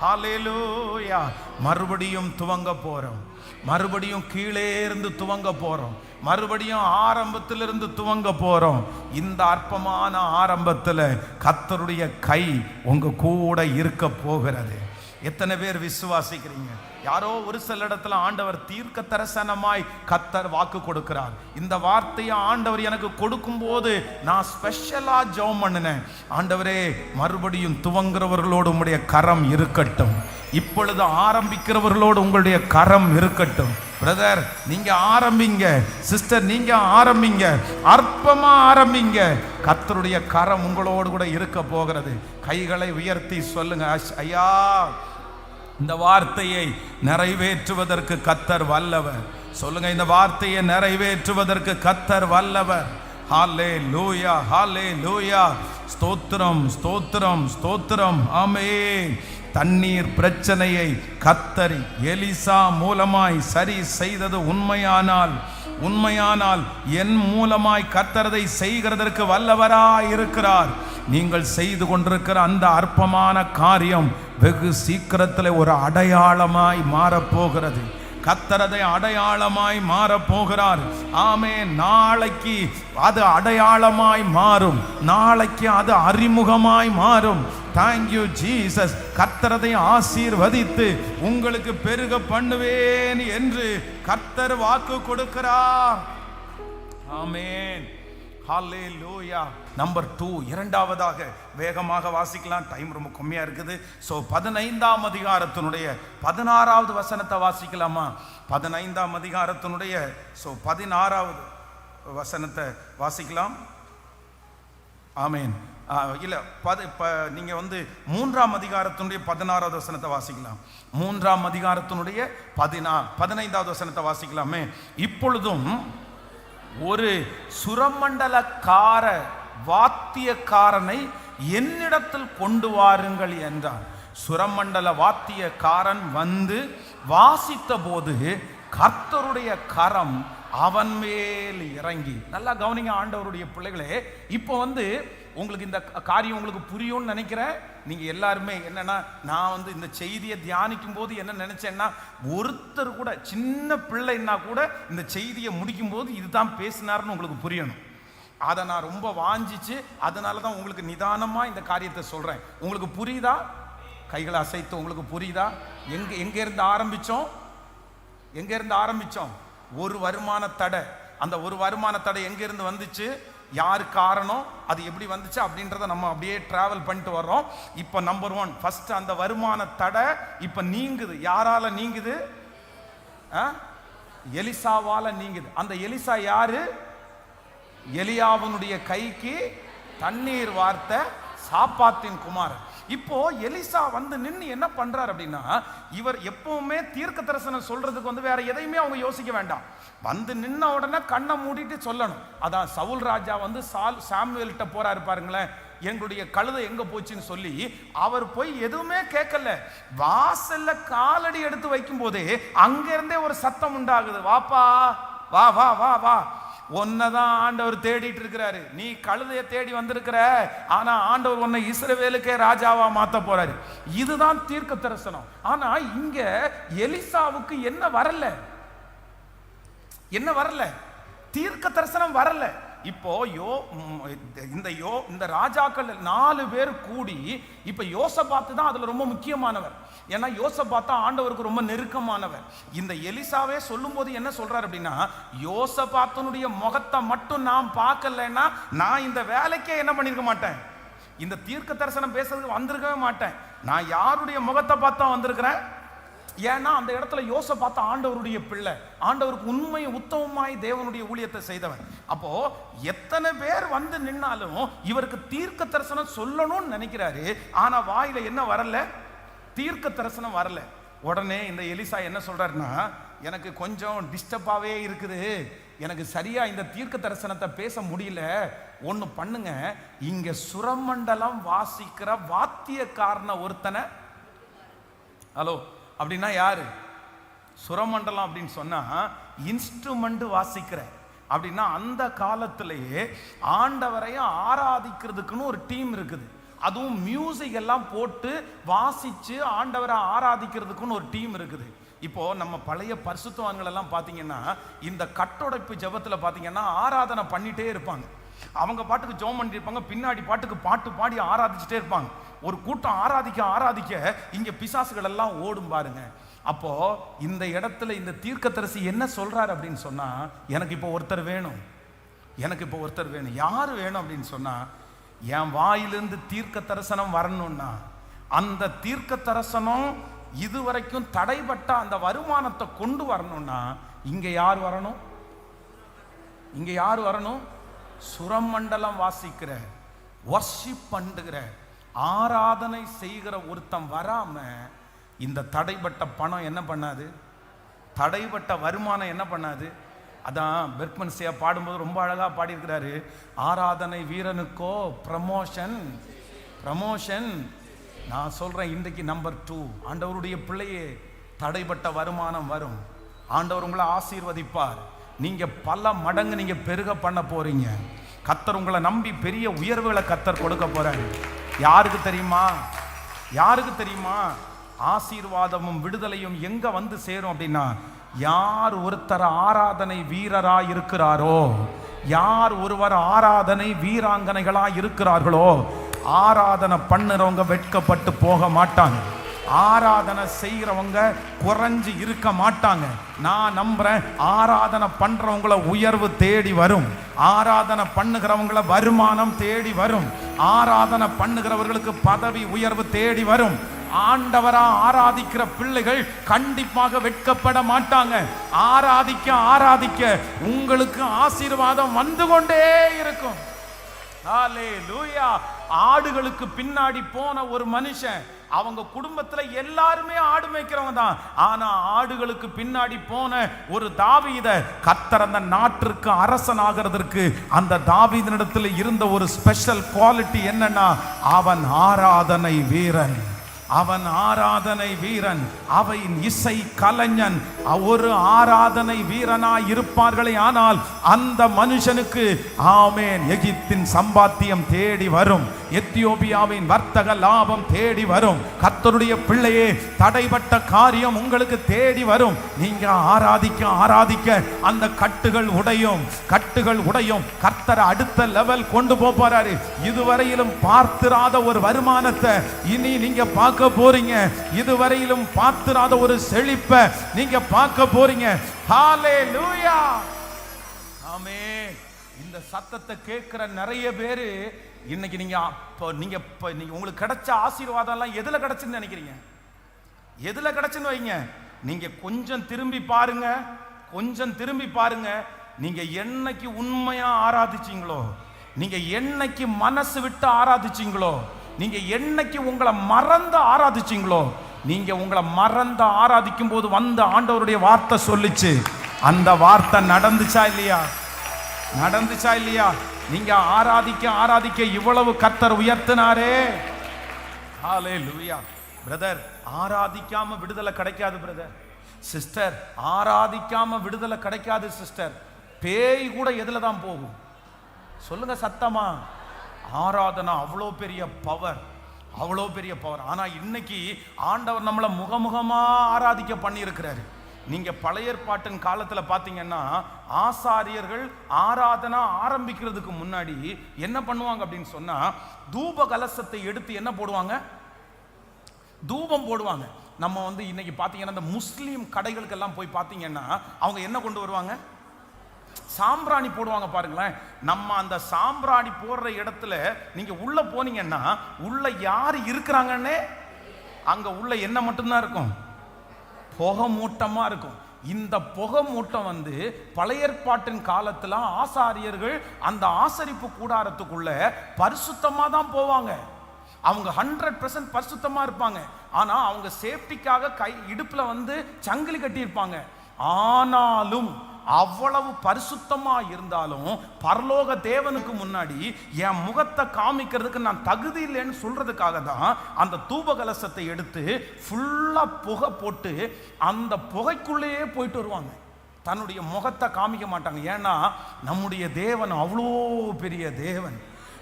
ஹல்லேலூயா. மறுபடியும் துவங்க போறோம், மறுபடியும் கீழே இருந்து துவங்க போறோம், மறுபடியும் ஆரம்பத்திலிருந்து துவங்க போறோம். இந்த அற்பமான ஆரம்பத்தில் கர்த்தருடைய கை உங்க கூட இருக்க போகிறது. எத்தனை பேர் விசுவாசிக்கிறீங்க? யாரோ ஒரு சில இடத்துல ஆண்டவர் தீர்க்க தரிசனமாய் கர்த்தர் வாக்கு கொடுக்கிறார். இந்த வார்த்தையை ஆண்டவர் எனக்கு கொடுக்கும் போது நான் ஸ்பெஷலா ஜெபம் பண்ணினேன், ஆண்டவரே மறுபடியும் துவங்குறவர்களோடு உங்களுடைய கரம் இருக்கட்டும், இப்பொழுது ஆரம்பிக்கிறவர்களோடு உங்களுடைய கரம் இருக்கட்டும். பிரதர் நீங்க ஆரம்பிங்க, சிஸ்டர் நீங்க ஆரம்பிங்க, அற்பமா ஆரம்பிங்க, கர்த்தருடைய கரம் உங்களோடு கூட இருக்க போகிறது. கைகளை உயர்த்தி சொல்லுங்க, ஐயா இந்த வார்த்தையை நிறைவேற்றுவதற்கு கர்த்தர் வல்லவர். சொல்லுங்க, இந்த வார்த்தையை நிறைவேற்றுவதற்கு கர்த்தர் வல்லவர். ஹல்லேலூயா, ஹல்லேலூயா. ஸ்தோத்திரம், ஸ்தோத்திரம், ஸ்தோத்திரம். ஆமென். தண்ணீர் பிரச்சனையை கர்த்தர் எலிசா மூலமாய் சரி செய்தது உண்மையானால் என் மூலமாய் கர்த்தரதை செய்கிறதற்கு வல்லவராய் இருக்கிறார். நீங்கள் செய்து கொண்டிருக்கிற அந்த அற்பமான காரியம் வெகு சீக்கிரத்தில் ஒரு அடையாளமாய் மாறப்போகிறது. கர்த்தரதை அடையாளமாய் மாறப்போகிறார். ஆமென். நாளைக்கு அது அடையாளமாய் மாறும், நாளைக்கு அது அறிமுகமாய் மாறும். Thank you Jesus. கர்த்தரதை ஆசீர்வதித்து உங்களுக்கு பெருக பண்ணுவேன் என்று கர்த்தர் வாக்கு கொடுக்கிறார். ஆமென். ஹல்லேலூயா. நம்பர் 2, இரண்டாவதாக வேகமாக வாசிக்கலாம், டைம் ரொம்ப கம்மியா இருக்குது. ஸோ 15ஆம் அதிகாரத்தினுடைய 16வது வசனத்தை வாசிக்கலாமா? 15ஆம் அதிகாரத்தினுடைய 16வது வசனத்தை வாசிக்கலாம். ஆமென். இல்லை, நீங்க 3ஆம் அதிகாரத்தினுடைய 16வது வசனத்தை வாசிக்கலாம். 3ஆம் அதிகாரத்தினுடைய 15வது வசனத்தை வாசிக்கலாமே. இப்பொழுதும் ஒரு சுரமண்டலக்கார வாத்தியக்காரனை என்னிடத்தில் கொண்டு வாருங்கள் என்றார். சுரமண்டல வாத்தியக்காரன் வந்து வாசித்த போது கர்த்தருடைய கரம் அவன் மேல் இறங்கி. நல்லா கவனிங்க ஆண்டவருடைய பிள்ளைகளே. இப்போ உங்களுக்கு இந்த காரியம் உங்களுக்கு புரியும்னு நினைக்கிறேன். நீங்க எல்லாருமே என்னன்னா, நான் இந்த செய்தியை தியானிக்கும் போது என்ன நினைச்சேன்னா, ஒருத்தர் கூட சின்ன பிள்ளைன்னா கூட இந்த செய்தியை முடிக்கும் போது இதுதான் பேசினார்னு உங்களுக்கு புரியணும். அதை நான் ரொம்ப வாஞ்சிச்சு, அதனால தான் உங்களுக்கு நிதானமா இந்த காரியத்தை சொல்றேன். உங்களுக்கு புரியுதா? கைகளை அசைத்து உங்களுக்கு புரியுதா? எங்க இருந்து ஆரம்பிச்சோம்? ஒரு வருமான தடை. அந்த ஒரு வருமான தடை எங்க இருந்து வந்துச்சு, யாரு காரணம், அது எப்படி வந்துச்சு அப்படின்றத நம்ம அப்படியே டிராவல் பண்ணிட்டு வர்றோம். இப்போ நம்பர் 1 ஃபர்ஸ்ட் அந்த வருமான தடை இப்ப நீங்குது. யாரால நீங்குது? எலிசாவால நீங்குது. அந்த எலிசா யாரு? எலியாவினுடைய கைக்கு தண்ணீர் வார்த்த சாப்பாத்தின் குமாரன். இப்போ எலிசா நின்னு என்ன பண்றாரு அப்படின்னா, இவர் எப்பவுமே தீர்க்க தரிசனம் சொல்றதுக்கு வேற எதையுமே அவங்க யோசிக்க வேண்டாம். நின்ன உடனே கண்ணை மூடிட்டு சொல்லணும். அதான் சவுல் ராஜா சாமுவேல்கிட்ட போறாரு பாருங்களேன், எங்களுடைய கழுதை எங்க போச்சுன்னு சொல்லி. அவர் போய் எதுவுமே கேட்கல, வாசல்ல காலடி எடுத்து வைக்கும் போதே அங்க இருந்தே ஒரு சத்தம் உண்டாகுது, வாப்பா வா வா வா வா, உன்னதான் ஆண்டவர் தேடிட்டு இருக்கிறாரு. நீ கழுதைய தேடி வந்திருக்கிற, ஆனா ஆண்டவர் உன்னை இஸ்ரவேலுக்கே ராஜாவா மாத்த போறாரு. இதுதான் தீர்க்க தரிசனம். ஆனா இங்க எலிசாவுக்கு என்ன வரல? தீர்க்க தரிசனம் வரல. இப்போ இந்த ராஜாக்கள் 4 பேர் கூடி இப்ப யோசபாத்து தான் அதுல ரொம்ப முக்கியமானவர். ஏன்னா யோசபாத்தா ஆண்டவருக்கு ரொம்ப நெருக்கமானவர். இந்த எலிசாவே சொல்லும் போது என்ன சொல்றாரு அப்படின்னா, யோசபாத்தினுடைய முகத்தை மட்டும் நான் பார்க்கலன்னா நான் இந்த வேலைக்கே என்ன பண்ணிருக்க மாட்டேன், இந்த தீர்க்க தரிசனம் பேசுறதுக்கு வந்திருக்கவே மாட்டேன். நான் யாருடைய முகத்தை பார்த்தா வந்திருக்கிறேன்? ஏன்னா அந்த இடத்துல யோசபாத் ஆண்டவருடைய பிள்ளை, ஆண்டவருக்கு உண்மை உத்தமமாய் தேவனுடைய ஊழியத்தை செய்தவன். அப்போ எத்தனை பேர் நின்னாலும் இவருக்கு தீர்க்க தரிசனம் சொல்லணும்னு நினைக்கிறாரு. ஆனா வாயில என்ன வரல? தீர்க்க தரிசனம் வரல. உடனே இந்த எலிசா என்ன சொல்றாருன்னா, எனக்கு கொஞ்சம் டிஸ்டர்பாவே இருக்குது, எனக்கு சரியா இந்த தீர்க்க தரிசனத்தை பேச முடியல, ஒன்னு பண்ணுங்க, இங்க சுரமண்டலம் வாசிக்கிற வாத்தியக்காரன ஒருத்தனை, ஹலோ அப்படின்னா யாரு? சுரமண்டலம் அப்படின்னு சொன்னா இன்ஸ்ட்ருமெண்ட் வாசிக்கிற அப்படின்னா, அந்த காலத்திலேயே ஆண்டவரையும் ஆராதிக்கிறதுக்குன்னு ஒரு டீம் இருக்குது. அதுவும் மியூசிக் எல்லாம் போட்டு வாசிச்சு ஆண்டவரை ஆராதிக்கிறதுக்குன்னு ஒரு டீம் இருக்குது. இப்போ நம்ம பழைய பரிசுத்தவான்கள் எல்லாம் பார்த்தீங்கன்னா இந்த கட்டுடைப்பு ஜெபத்தில் பார்த்தீங்கன்னா ஆராதனை பண்ணிட்டே இருப்பாங்க. அவங்க பாட்டுக்கு ஜெபம் பண்ணிட்டு இருப்பாங்க, பின்னாடி பாட்டுக்கு பாட்டு பாடி ஆராதிச்சுட்டே இருப்பாங்க. ஒரு கூட்டம் ஆராதிக்க ஆராதிக்க இங்க பிசாசுகள் எல்லாம் ஓடும் பாருங்க. அப்போ இந்த இடத்துல இந்த தீர்க்கதரிசி என்ன சொல்றாரு அப்படின்னு சொன்னா, எனக்கு இப்போ ஒருத்தர் வேணும், எனக்கு இப்போ ஒருத்தர் வேணும். யாரு வேணும் அப்படின்னு சொன்னா, என் வாயிலிருந்து தீர்க்க தரிசனம் வரணும்னா, அந்த தீர்க்க தரிசனம் இதுவரைக்கும் தடைப்பட்ட அந்த வருமானத்தை கொண்டு வரணும்னா இங்க யார் வரணும்? இங்க யார் வரணும்? சுரமண்டலம் வாசிக்கிற, வர்ஷிப் பண்ணுகிற, ஆராதனை செய்கிற ஒருத்தன் வராம இந்த தடைப்பட்ட பணம் என்ன பண்ணாது, தடைப்பட்ட வருமானம் என்ன பண்ணாது. அதான் பெர்க்மன் சியா பாடும்போது ரொம்ப அழகா பாடியிருக்கிறாரு, ஆராதனை வீரனுக்கோ ப்ரமோஷன் ப்ரமோஷன். நான் சொல்றேன், இன்றைக்கு நம்பர் 2, ஆண்டவருடைய பிள்ளையே, தடைப்பட்ட வருமானம் வரும். ஆண்டவர் உங்களை ஆசீர்வதிப்பார். நீங்க பல மடங்கு நீங்க பெருக பண்ண போறீங்க. கர்த்தர் உங்களை நம்பி பெரிய உயர்வுகளை கர்த்தர் கொடுக்க போறாரு. யாருக்கு தெரியுமா? யாருக்கு தெரியுமா? ஆசீர்வாதமும் விடுதலையும் எங்க வந்து சேரும் அப்படின்னா, யார் ஒருத்தர் ஆராதனை வீரரா இருக்கிறாரோ, யார் ஒருவர் ஆராதனை வீராங்கனைகளா இருக்கிறார்களோ, ஆராதனை பண்ணுறவங்க வெட்கப்பட்டு போக மாட்டாங்க. ஆராதனை செய்கிறவங்க குறைஞ்சு இருக்க மாட்டாங்க. நான் நம்புறேன், ஆராதனை பண்றவங்கள உயர்வு தேடி வரும், ஆராதனை பண்ணுகிறவங்கள வருமானம் தேடி வரும், ஆராதனை பண்ணுகிறவர்களுக்கு பதவி உயர்வு தேடி வரும். ஆண்டவரா ஆராதிக்கிற பிள்ளைகள் கண்டிப்பாக வெட்கப்பட மாட்டாங்க. ஆராதிக்க ஆராதிக்க உங்களுக்கு ஆசீர்வாதம் வந்து கொண்டே இருக்கும். ஹல்லேலூயா. ஆடுகளுக்கு பின்னாடி போன ஒரு மனுஷன், அவங்க குடும்பத்துல எல்லாருமே ஆடு மேய்க்கிறவங்க தான். ஆனா ஆடுகளுக்கு பின்னாடி போன ஒரு தாவீத கர்த்தர் அந்த நாட்டிற்கு அரசன் ஆகிறதற்கு அந்த தாவீதினிடத்தில் இருந்த ஒரு ஸ்பெஷல் குவாலிட்டி என்னன்னா, அவன் ஆராதனை வீரன், அவன் ஆராதனை வீரன், அவன் இசை கலைஞன். ஒரு ஆராதனை வீரனாய் இருப்பார்களே ஆனால் அந்த மனுஷனுக்கு ஆமென் எகிப்தின் சம்பாத்தியம் தேடி வரும், எத்தியோப்பியாவின் வர்த்தக லாபம் தேடி வரும். கர்த்தருடைய பிள்ளையே, தடைப்பட்ட காரியம் உங்களுக்கு தேடி வரும். நீங்க ஆராதிக்க ஆராதிக்க அந்த கட்டுகள் உடையும், கட்டுகள் உடையும். கர்த்தர் அடுத்த லெவல் கொண்டு போறாரு. இதுவரையிலும் பார்த்திராத ஒரு வருமானத்தை இனி நீங்க பார்க்க போறீங்க. இதுவரையிலும் பார்த்திராத ஒரு செழிப்பை நீங்க பார்க்க போறீங்க. ஹல்லேலூயா. ஆமென். இந்த சத்தத்தை கேட்கிற நிறைய பேரு இன்னைக்கு நீங்க உங்களுக்கு கிடைச்ச ஆசீர்வாதம் எல்லாம் எதுல கிடைச்சுன்னு நினைக்கிறீங்க? எதுல கிடைச்சுன்னு வைங்க. நீங்க கொஞ்சம் திரும்பி பாருங்க, கொஞ்சம் திரும்பி பாருங்க. நீங்க என்னைக்கு உண்மையா ஆராதிச்சீங்களோ, நீங்க என்னைக்கு மனசு விட்டு ஆராதிச்சீங்களோ, நீங்க என்னைக்கு உங்களை மறந்து ஆராதிச்சீங்களோ, நீங்க உங்களை மறந்து ஆராதிக்கும் போது வந்த ஆண்டவருடைய வார்த்தை சொல்லிச்சு, அந்த வார்த்தை நடந்துச்சா இல்லையா? நடந்துச்சா இல்லையா? நீங்க ஆராதிக்க ஆராதிக்க இவ்வளவு கர்த்தர் உயர்த்தினாரே. ஹல்லேலூயா. பிரதர், ஆராதிக்காம விடுதலை கிடைக்காது பிரதர். சிஸ்டர், ஆராதிக்காம விடுதலை கிடைக்காது சிஸ்டர். பேய் கூட எதுல தான் போகும் சொல்லுங்க சத்தமா? ஆராதனை அவ்வளோ பெரிய பவர், அவ்வளோ பெரிய பவர். ஆனா இன்னைக்கு ஆண்டவர் நம்மளை முகமுகமா ஆராதிக்க பண்ணி இருக்கிறாரு. நீங்க பழைய ஏற்பாட்டின் காலத்துல பாத்தீங்கன்னா, ஆசாரியர்கள் ஆராதனை ஆரம்பிக்கிறதுக்கு முன்னாடி என்ன பண்ணுவாங்க அப்படின்னு சொன்னா, தூப கலசத்தை எடுத்து என்ன போடுவாங்க? தூபம் போடுவாங்க. நம்ம இன்னைக்கு பாத்தீங்கன்னா இந்த முஸ்லீம் கடைகளுக்கெல்லாம் போய் பாத்தீங்கன்னா அவங்க என்ன கொண்டு வருவாங்க? சாம்பிராணி போடுவாங்க பாருங்களேன். நம்ம அந்த சாம்பிராணி போடுற இடத்துல நீங்க உள்ள போனீங்கன்னா உள்ள யாரு இருக்கிறாங்கன்னே, அங்க உள்ள என்ன மட்டும்தான் இருக்கும்? புகை மூட்டமா இருக்கும். இந்த புகை மூட்டம் பழைய ஏற்பாட்டின் காலத்துல ஆசாரியர்கள் அந்த ஆசரிப்பு கூடாரத்துக்குள்ள பரிசுத்தமா தான் போவாங்க. அவங்க 100% பரிசுத்தமா இருப்பாங்க. ஆனா அவங்க சேஃப்டிக்காக கை இடுப்புல சங்கிலி கட்டி இருப்பாங்க. ஆனாலும் அவ்வளவு பரிசுத்தமா இருந்தாலும் பரலோக தேவனுக்கு முன்னாடி என் முகத்தை காமிக்கிறதுக்கு நான் தகுதி இல்லைன்னு சொல்றதுக்காக தான் அந்த தூப கலசத்தை எடுத்து ஃபுல்லா புகை போட்டு அந்த புகைக்குள்ளேயே போயிட்டு வருவாங்க. தன்னுடைய முகத்தை காமிக்க மாட்டாங்க. ஏன்னா நம்முடைய தேவன் அவ்வளோ பெரிய தேவன்.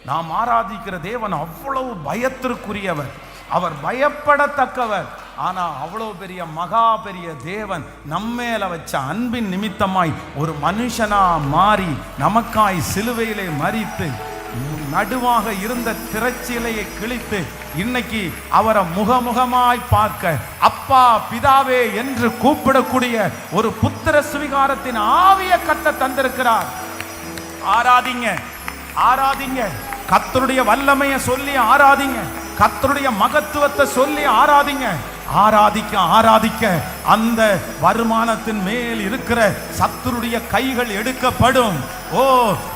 நாம் ஆராதிக்கிற தேவன் அவ்வளவு பயத்திற்குரியவர், அவர் பயப்படத்தக்கவர். ஆனா அவ்வளவு பெரிய மகா பெரிய தேவன் நம்மேல வச்ச அன்பின் நிமித்தமாய் ஒரு மனுஷனா மாறி நமக்காய் சிலுவையிலே மரித்து நடுவாக இருந்த திரைச்சீலையை கிழித்து இன்னைக்கு அவரை முகமுகமாய் பார்க்க அப்பா பிதாவே என்று கூப்பிடக்கூடிய ஒரு புத்திர சுவிகாரத்தின் ஆவிய கட்ட தந்திருக்கிறார். ஆராதிங்க, ஆராதிங்க, கர்த்தருடைய வல்லமையை சொல்லி ஆராதிங்க, கர்த்தருடைய மகத்துவத்தை சொல்லி ஆராதிங்க. ஆராதிக்க ஆராதிக்க அந்த வருமானத்தின் மேல் இருக்கிற சத்துருடைய கைகள் எடுக்கப்படும். ஓ,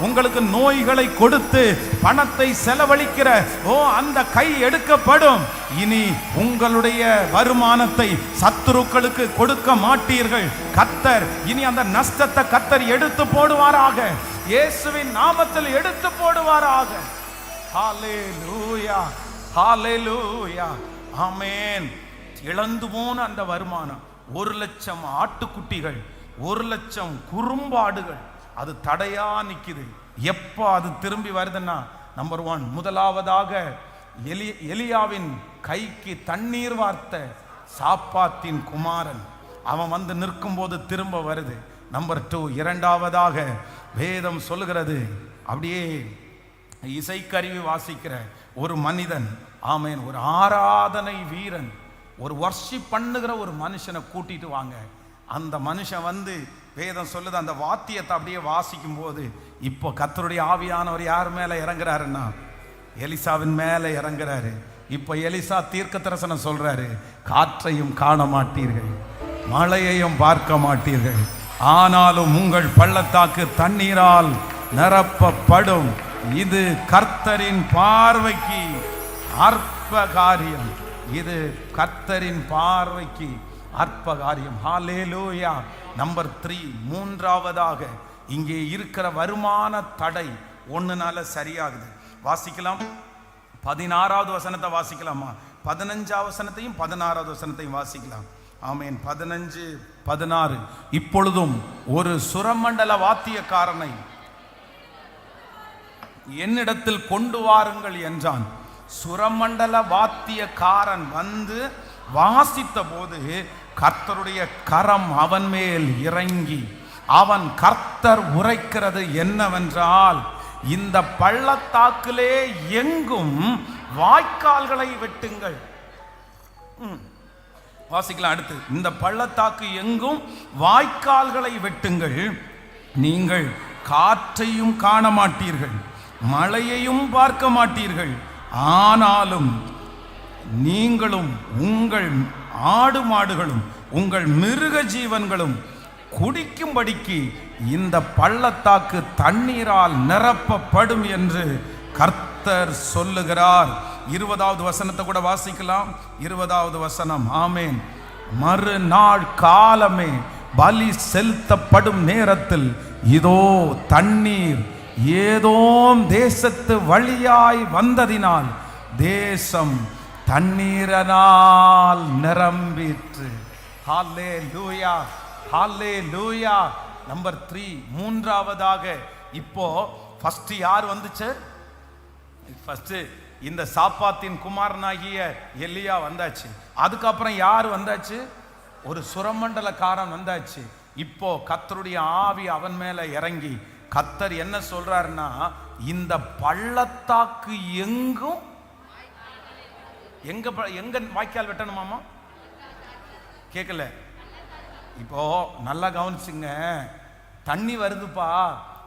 உங்களுக்கு நோய்களை கொடுத்து பணத்தை செலவழிக்கிற அந்த கை எடுக்கப்படும். இனி உங்களுடைய வருமானத்தை சத்துருக்களுக்கு கொடுக்க மாட்டீர்கள். கர்த்தர் இனி அந்த நஷ்டத்தை கர்த்தர் எடுத்து போடுவாராக, இயேசுவின் நாமத்தில் எடுத்து போடுவாராக. ஹல்லேலூயா, ஹல்லேலூயா, ஆமென். இழந்து போன அந்த வருமானம், 1,00,000 ஆட்டுக்குட்டிகள், 1,00,000 குறும்பாடுகள், அது தடையா நிக்குது. எப்போ அது திரும்பி வருதுன்னா, நம்பர் 1, முதலாவதாக எலியாவின் கைக்கு தண்ணீர் வார்த்த சாப்பாத்தின் குமாரன் அவன் வந்து நிற்கும் போது திரும்ப வருது. நம்பர் 2, இரண்டாவதாக வேதம் சொல்லுகிறது, அப்படியே இசைக்கருவி வாசிக்கிற ஒரு மனிதன், ஆமேன், ஒரு ஆராதனை வீரன், ஒரு வர்ஷிப் பண்ணுகிற ஒரு மனுஷனை கூட்டிட்டு வாங்க. அந்த மனுஷன் வந்து வேதம் சொல்லுது, அந்த வாத்தியத்தை அப்படியே வாசிக்கும் போது இப்போ கர்த்தருடைய ஆவியானவர் யார் மேல இறங்குறாருன்னா எலிசாவின் மேல இறங்குறாரு. இப்போ எலிசா தீர்க்க தரிசனம் சொல்றாரு, காற்றையும் காண மாட்டீர்கள், மழையையும் பார்க்க மாட்டீர்கள், ஆனாலும் உங்கள் பள்ளத்தாக்கு தண்ணீரால் நிரப்பப்படும். இது கர்த்தரின் பார்வைக்கு அற்ப காரியம், இது கர்த்தரின் பார்வைக்கு அற்ப காரியம். ஹல்லேலூயா. நம்பர் 3, மூன்றாவதாக இங்கே இருக்கிற வருமான தடை ஒண்ணுனால சரியாகுது. வாசிக்கலாம், 16வது வசனத்தை வாசிக்கலாமா? 15வது வசனத்தையும் 16வது வசனத்தையும் வாசிக்கலாம். ஆமேன். 15, 16. இப்பொழுதும் ஒரு சுரமண்டல வாத்தியக்காரனை என்னிடத்தில் கொண்டு வாருங்கள் என்றான். சுரமண்டல வாத்தியக்காரன் வந்து வாசித்த போது கர்த்தருடைய கரம் அவன் மேல் இறங்கி, அவன் கர்த்தர் உரைக்கிறது என்னவென்றால், இந்த பள்ளத்தாக்கிலே எங்கும் வாய்க்கால்களை வெட்டுங்கள். வாசிக்கலாம் அடுத்து, இந்த பள்ளத்தாக்கு எங்கும் வாய்க்கால்களை வெட்டுங்கள், நீங்கள் காற்றையும் காண மாட்டீர்கள், மழையையும் பார்க்க மாட்டீர்கள், ஆனாலும் நீங்களும் உங்கள் ஆடு மாடுகளும் உங்கள் மிருக ஜீவன்களும் குடிக்கும்படிக்கு இந்த பள்ளத்தாக்கு தண்ணீரால் நிரப்பப்படும் என்று கர்த்தர் சொல்லுகிறார். 20வது வசனத்தை கூட வாசிக்கலாம். 20வது வசனம், ஆமேன். மறுநாள் காலமே பலி செலுத்தப்படும் நேரத்தில் இதோ தண்ணீர் ஏதோம் தேசத்து வழியாய் வந்ததினால் தேசம் தண்ணீரனால் நிரம்பிற்று. ஹல்லேலூயா, ஹல்லேலூயா. நம்பர் 3, மூன்றாவதாக இப்போ ஃபர்ஸ்ட் யார் வந்துச்சு? ஃபர்ஸ்ட் இந்த சாப்பாத்தின் குமாரனாகிய எலியா வந்தாச்சு. அதுக்கப்புறம் யார் வந்தாச்சு? ஒரு சுரமண்டலக்காரன் வந்தாச்சு. இப்போ கர்த்தருடைய ஆவி அவன் மேல இறங்கி கர்த்தர் என்ன சொல்றாருன்னா, இந்த பள்ளத்தாக்கு எங்கும் எங்க வாய்க்கால் வெட்டணுமாமா? கேட்கல. இப்போ நல்லா கவனிச்சுங்க, தண்ணி வருதுப்பா,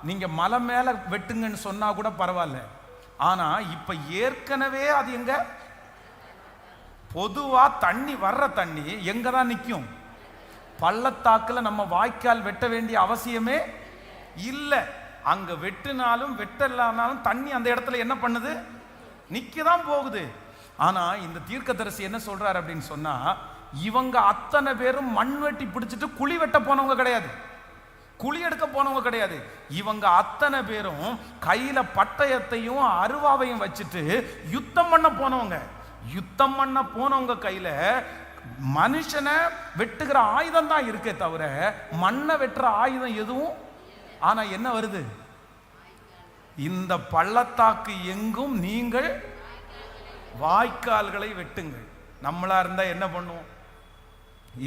நீங்க மலை மேல வெட்டுங்கன்னு சொன்னா கூட பரவாயில்ல. ஆனா இப்ப ஏற்கனவே அது எங்க, பொதுவா தண்ணி வர்ற தண்ணி எங்க தான் நிற்கும்? பள்ளத்தாக்குல நம்ம வாய்க்கால் வெட்ட வேண்டிய அவசியமே இல்லை. அங்க வெட்டினாலும் வெட்டலானாலும் தண்ணி அந்த இடத்துல என்ன பண்ணுது? நிக்கதான் போகுது. ஆனா இந்த தீர்க்கதரிசி என்ன சொல்றாரு அப்படின்னு சொன்னா, இவங்க அத்தனை பேரும் மண் வெட்டி பிடிச்சிட்டு குழி வெட்ட போனவங்க கிடையாது, குழி எடுக்க போனவங்க கிடையாது. இவங்க அத்தனை பேரும் கையில பட்டயத்தையும் அருவாவையும் வச்சுட்டு யுத்தம் பண்ண போனவங்க. யுத்தம் பண்ண போனவங்க கையில மனுஷனை வெட்டுகிற ஆயுதம் தான் இருக்கே தவிர மண்ணை வெட்டுற ஆயுதம் எதுவும். ஆனா என்ன வருது? இந்த பள்ளத்தாக்கு எங்கும் நீங்கள் வாய்க்கால்களை வெட்டுங்கள். நம்மளா இருந்தா என்ன பண்ணுவோம்?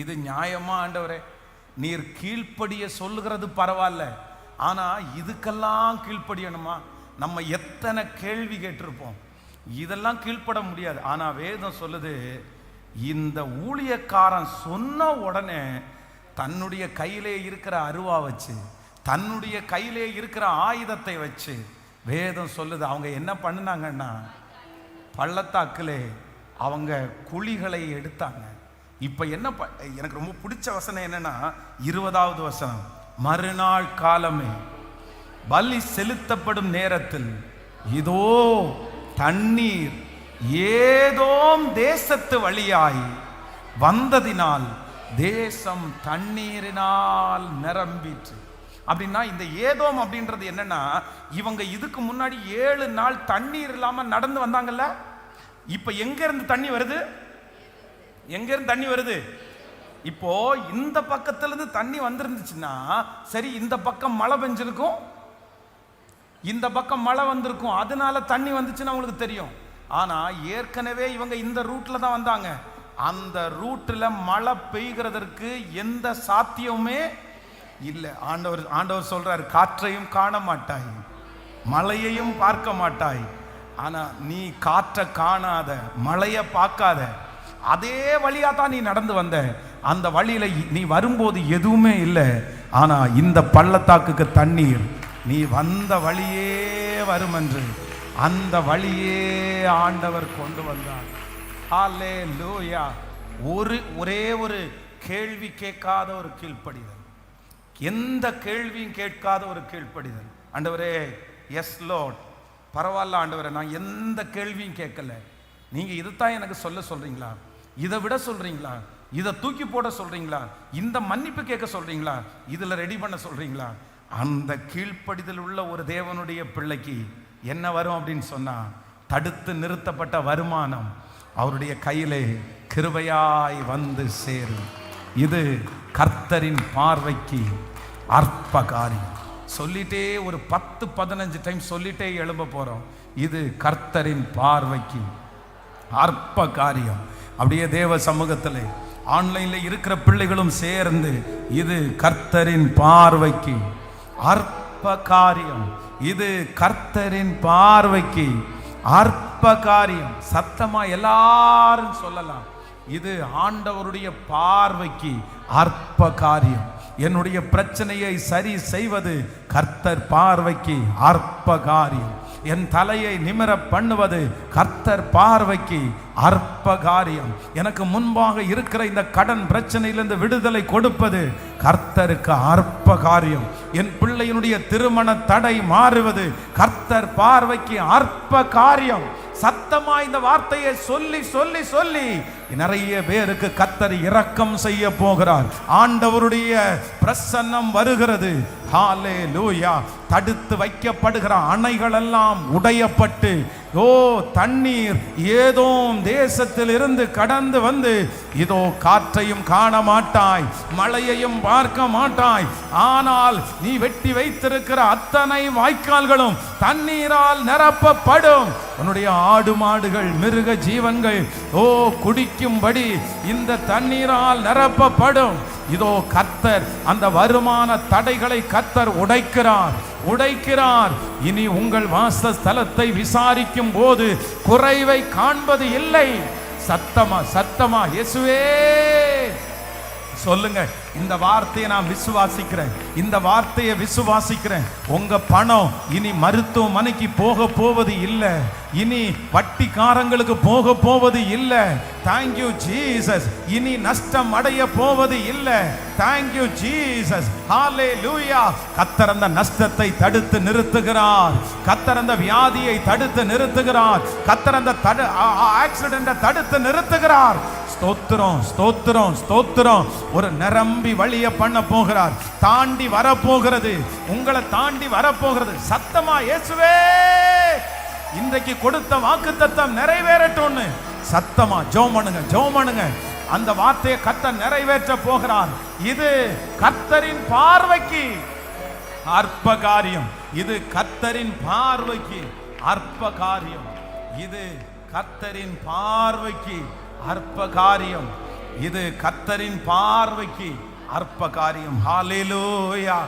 இது நியாயமா ஆண்டவரே? நீர் கீழ்ப்படிய சொல்லுகிறது பரவாயில்ல, ஆனா இதுக்கெல்லாம் கீழ்ப்படியணுமா? நம்ம எத்தனை கேள்வி கேட்டிருப்போம். இதெல்லாம் கீழ்ப்பட முடியாது. ஆனா வேதம் சொல்லுது, இந்த ஊழியக்காரன் சொன்ன உடனே தன்னுடைய கையிலே இருக்கிற அருவா வச்சு, தன்னுடைய கையிலே இருக்கிற ஆயுதத்தை வச்சு, வேதம் சொல்லுது அவங்க என்ன பண்ணினாங்கன்னா, பள்ளத்தாக்கிலே அவங்க குழிகளை எடுத்தாங்க. இப்ப என்ன எனக்கு ரொம்ப பிடிச்ச வசனம் என்னன்னா 20வது வசனம், மறுநாள் காலமே பலி செலுத்தப்படும் நேரத்தில் இதோ தண்ணீர் ஏதோம் தேசத்து வழியாய் வந்ததினால் தேசம் தண்ணீரினால் நிரம்பிற்று. அப்படின்னா இந்த ஏதோம் அப்படின்றது என்னன்னா, இவங்க இதுக்கு முன்னாடி 7 நாள் தண்ணீர் இல்லாம நடந்து வந்தாங்கல்ல. இப்ப எங்க இருந்து தண்ணி வருது? எங்க இருந்து தண்ணி வருது? இப்போ இந்த பக்கத்துல இருந்து தண்ணி வந்திருந்துச்சுன்னா சரி, இந்த பக்கம் மழை பெஞ்சிருக்கும், இந்த பக்கம் மழை வந்திருக்கும், அதனால தண்ணி வந்துச்சுன்னு உங்களுக்கு தெரியும். ஆனா ஏற்கனவே இவங்க இந்த ரூட்ல தான் வந்தாங்க. அந்த ரூட்ல மழை பெய்கிறதற்கு எந்த சாத்தியமுமே இல்லை. ஆண்டவர் சொல்றாரு, காற்றையும் காண மாட்டாய், மழையையும் பார்க்க மாட்டாய். ஆனா நீ காற்றை காணாத, மழைய பார்க்காத, அதே வழியா தான் நீ நடந்து வந்த. அந்த வழியில நீ வரும்போது எதுவுமே இல்லை. ஆனா இந்த பள்ளத்தாக்குக்கு தண்ணீர் நீ வந்த வழியே வரும் என்று அந்த வழியே ஆண்டவர் கொண்டு வந்தார். ஹல்லேலூயா. ஒரே ஒரு கேள்வி கேட்காத ஒரு கீழ்ப்படிதல், எந்த கேள்வியும் கேட்காத ஒரு கீழ்ப்படிதல். ஆண்டவரே, எஸ் லார்ட், பரவாயில்ல ஆண்டவரே, நான் எந்த கேள்வியும் கேட்கல, நீங்க இதைத்தான் எனக்கு சொல்றீங்களா? இதை விட சொல்றீங்களா? இதை தூக்கி போட சொல்றீங்களா? இந்த மன்னிப்பு கேட்க சொல்றீங்களா? இதுல ரெடி பண்ண சொல்றீங்களா? அந்த கீழ்ப்படிதல் உள்ள ஒரு தேவனுடைய பிள்ளைக்கு என்ன வரும் அப்படின்னு சொன்னா, தடுத்து நிறுத்தப்பட்ட வருமானம் அவருடைய கையிலே கிருபையாய் வந்து சேரும். இது கர்த்தரின் பார்வைக்கு அற்ப காரியம். சொல்லிட்டே ஒரு 10-15 டைம் சொல்லிட்டே எழும்ப போறோம். இது கர்த்தரின் பார்வைக்கு அற்ப காரியம். அப்படியே தேவ சமூகத்தில் ஆன்லைன்ல இருக்கிற பிள்ளைகளும் சேர்ந்து, இது கர்த்தரின் பார்வைக்கு அற்ப காரியம், இது கர்த்தரின் பார்வைக்கு அற்ப காரியம். சத்தமா எல்லாரும் சொல்லலாம், இது ஆண்டவருடைய பார்வைக்கு அற்ப காரியம். என்னுடைய பிரச்சனையை சரி செய்வது கர்த்தர் பார்வைக்கு அற்ப காரியம். என் தலையை நிமிர பண்ணுவது கர்த்தர் பார்வைக்கு அற்ப காரியம். எனக்கு முன்பாக இருக்கிற இந்த கடன் பிரச்சனையிலிருந்து விடுதலை கொடுப்பது கர்த்தருக்கு அற்ப காரியம். என் பிள்ளையினுடைய திருமண தடை மாறுவது கர்த்தர் பார்வைக்கு அற்ப காரியம். சத்தமா இந்த வார்த்தையை சொல்லி சொல்லி சொல்லி நிறைய பேருக்கு கர்த்தர் இரக்கம் செய்ய போகிறார். ஆண்டவருடைய பிரசன்னம் வருகிறது. ஹல்லேலூயா. தடுத்து வைக்கப்படுகிற அணைகள் எல்லாம் உடையப்பட்டு, ஓ தண்ணீர் ஏதோ தேசத்தில் இருந்து கடந்து வந்து, இதோ காற்றையும் காண மாட்டாய், மழையையும் பார்க்க மாட்டாய், ஆனால் நீ வெட்டி வைத்திருக்கிற அத்தனை வாய்க்கால்களும் தண்ணீரால் நிரப்பப்படும். உன்னுடைய ஆடு மாடுகள் மிருக ஜீவன்கள் ஓ குடிக்கும்படி இந்த தண்ணீரால் நிரப்பப்படும். இதோ கர்த்தர் அந்த வருமான தடைகளை கர்த்தர் உடைக்கிறார். இனி உங்கள் வாசஸ்தலத்தை விசாரிக்கும் போது குறைவை காண்பது இல்லை. சத்தமா இயேசுவே சொல்லுங்க. இந்த வார்த்தையை நான் விசுவாசிக்கிறேன், இந்த வார்த்தையை விசுவாசிக்கிறேன். உங்க பணம் இனி மருத்துவமனைக்கு போக போவது இல்லை, இனி வட்டிக்காரங்களுக்கு போக போவது இல்லை. Thank you Jesus. இனி நஷ்டம் அடைய போவது இல்லை. Thank you Jesus. ஹல்லேலூயா. கர்த்தர் அந்த நஷ்டத்தை தடுத்து நிறுத்துகிறார். கர்த்தர் அந்த வியாதியை தடுத்து நிறுத்துகிறார். கர்த்தர் அந்த ஆக்சிடென்ட்டை தடுத்து நிறுத்துகிறார். ஸ்தோத்திரம் ஸ்தோத்திரம் ஸ்தோத்திரம். ஒரு நிரம்பி வழிய பண்ண போகிறார். தாண்டி வரப்போகிறது, உங்களை தாண்டி வரப்போகிறது. சத்தமா இயேசுவே, இன்றைக்கு கொடுத்த வாக்குத்தத்தம் நிறைவேறட்டும். சத்தமா ஜெபம் பண்ணுங்க. அந்த வார்த்தையை கர்த்தர் நிறைவேற்ற போகிறார். இது கர்த்தரின் பார்வைக்கு அற்ப காரியம். இது கர்த்தரின் பார்வைக்கு அற்ப காரியம். இது கர்த்தரின் பார்வைக்கு அற்ப காரியம். இது கர்த்தரின் பார்வைக்கு அற்ப காரியம். ஹல்லேலூயா.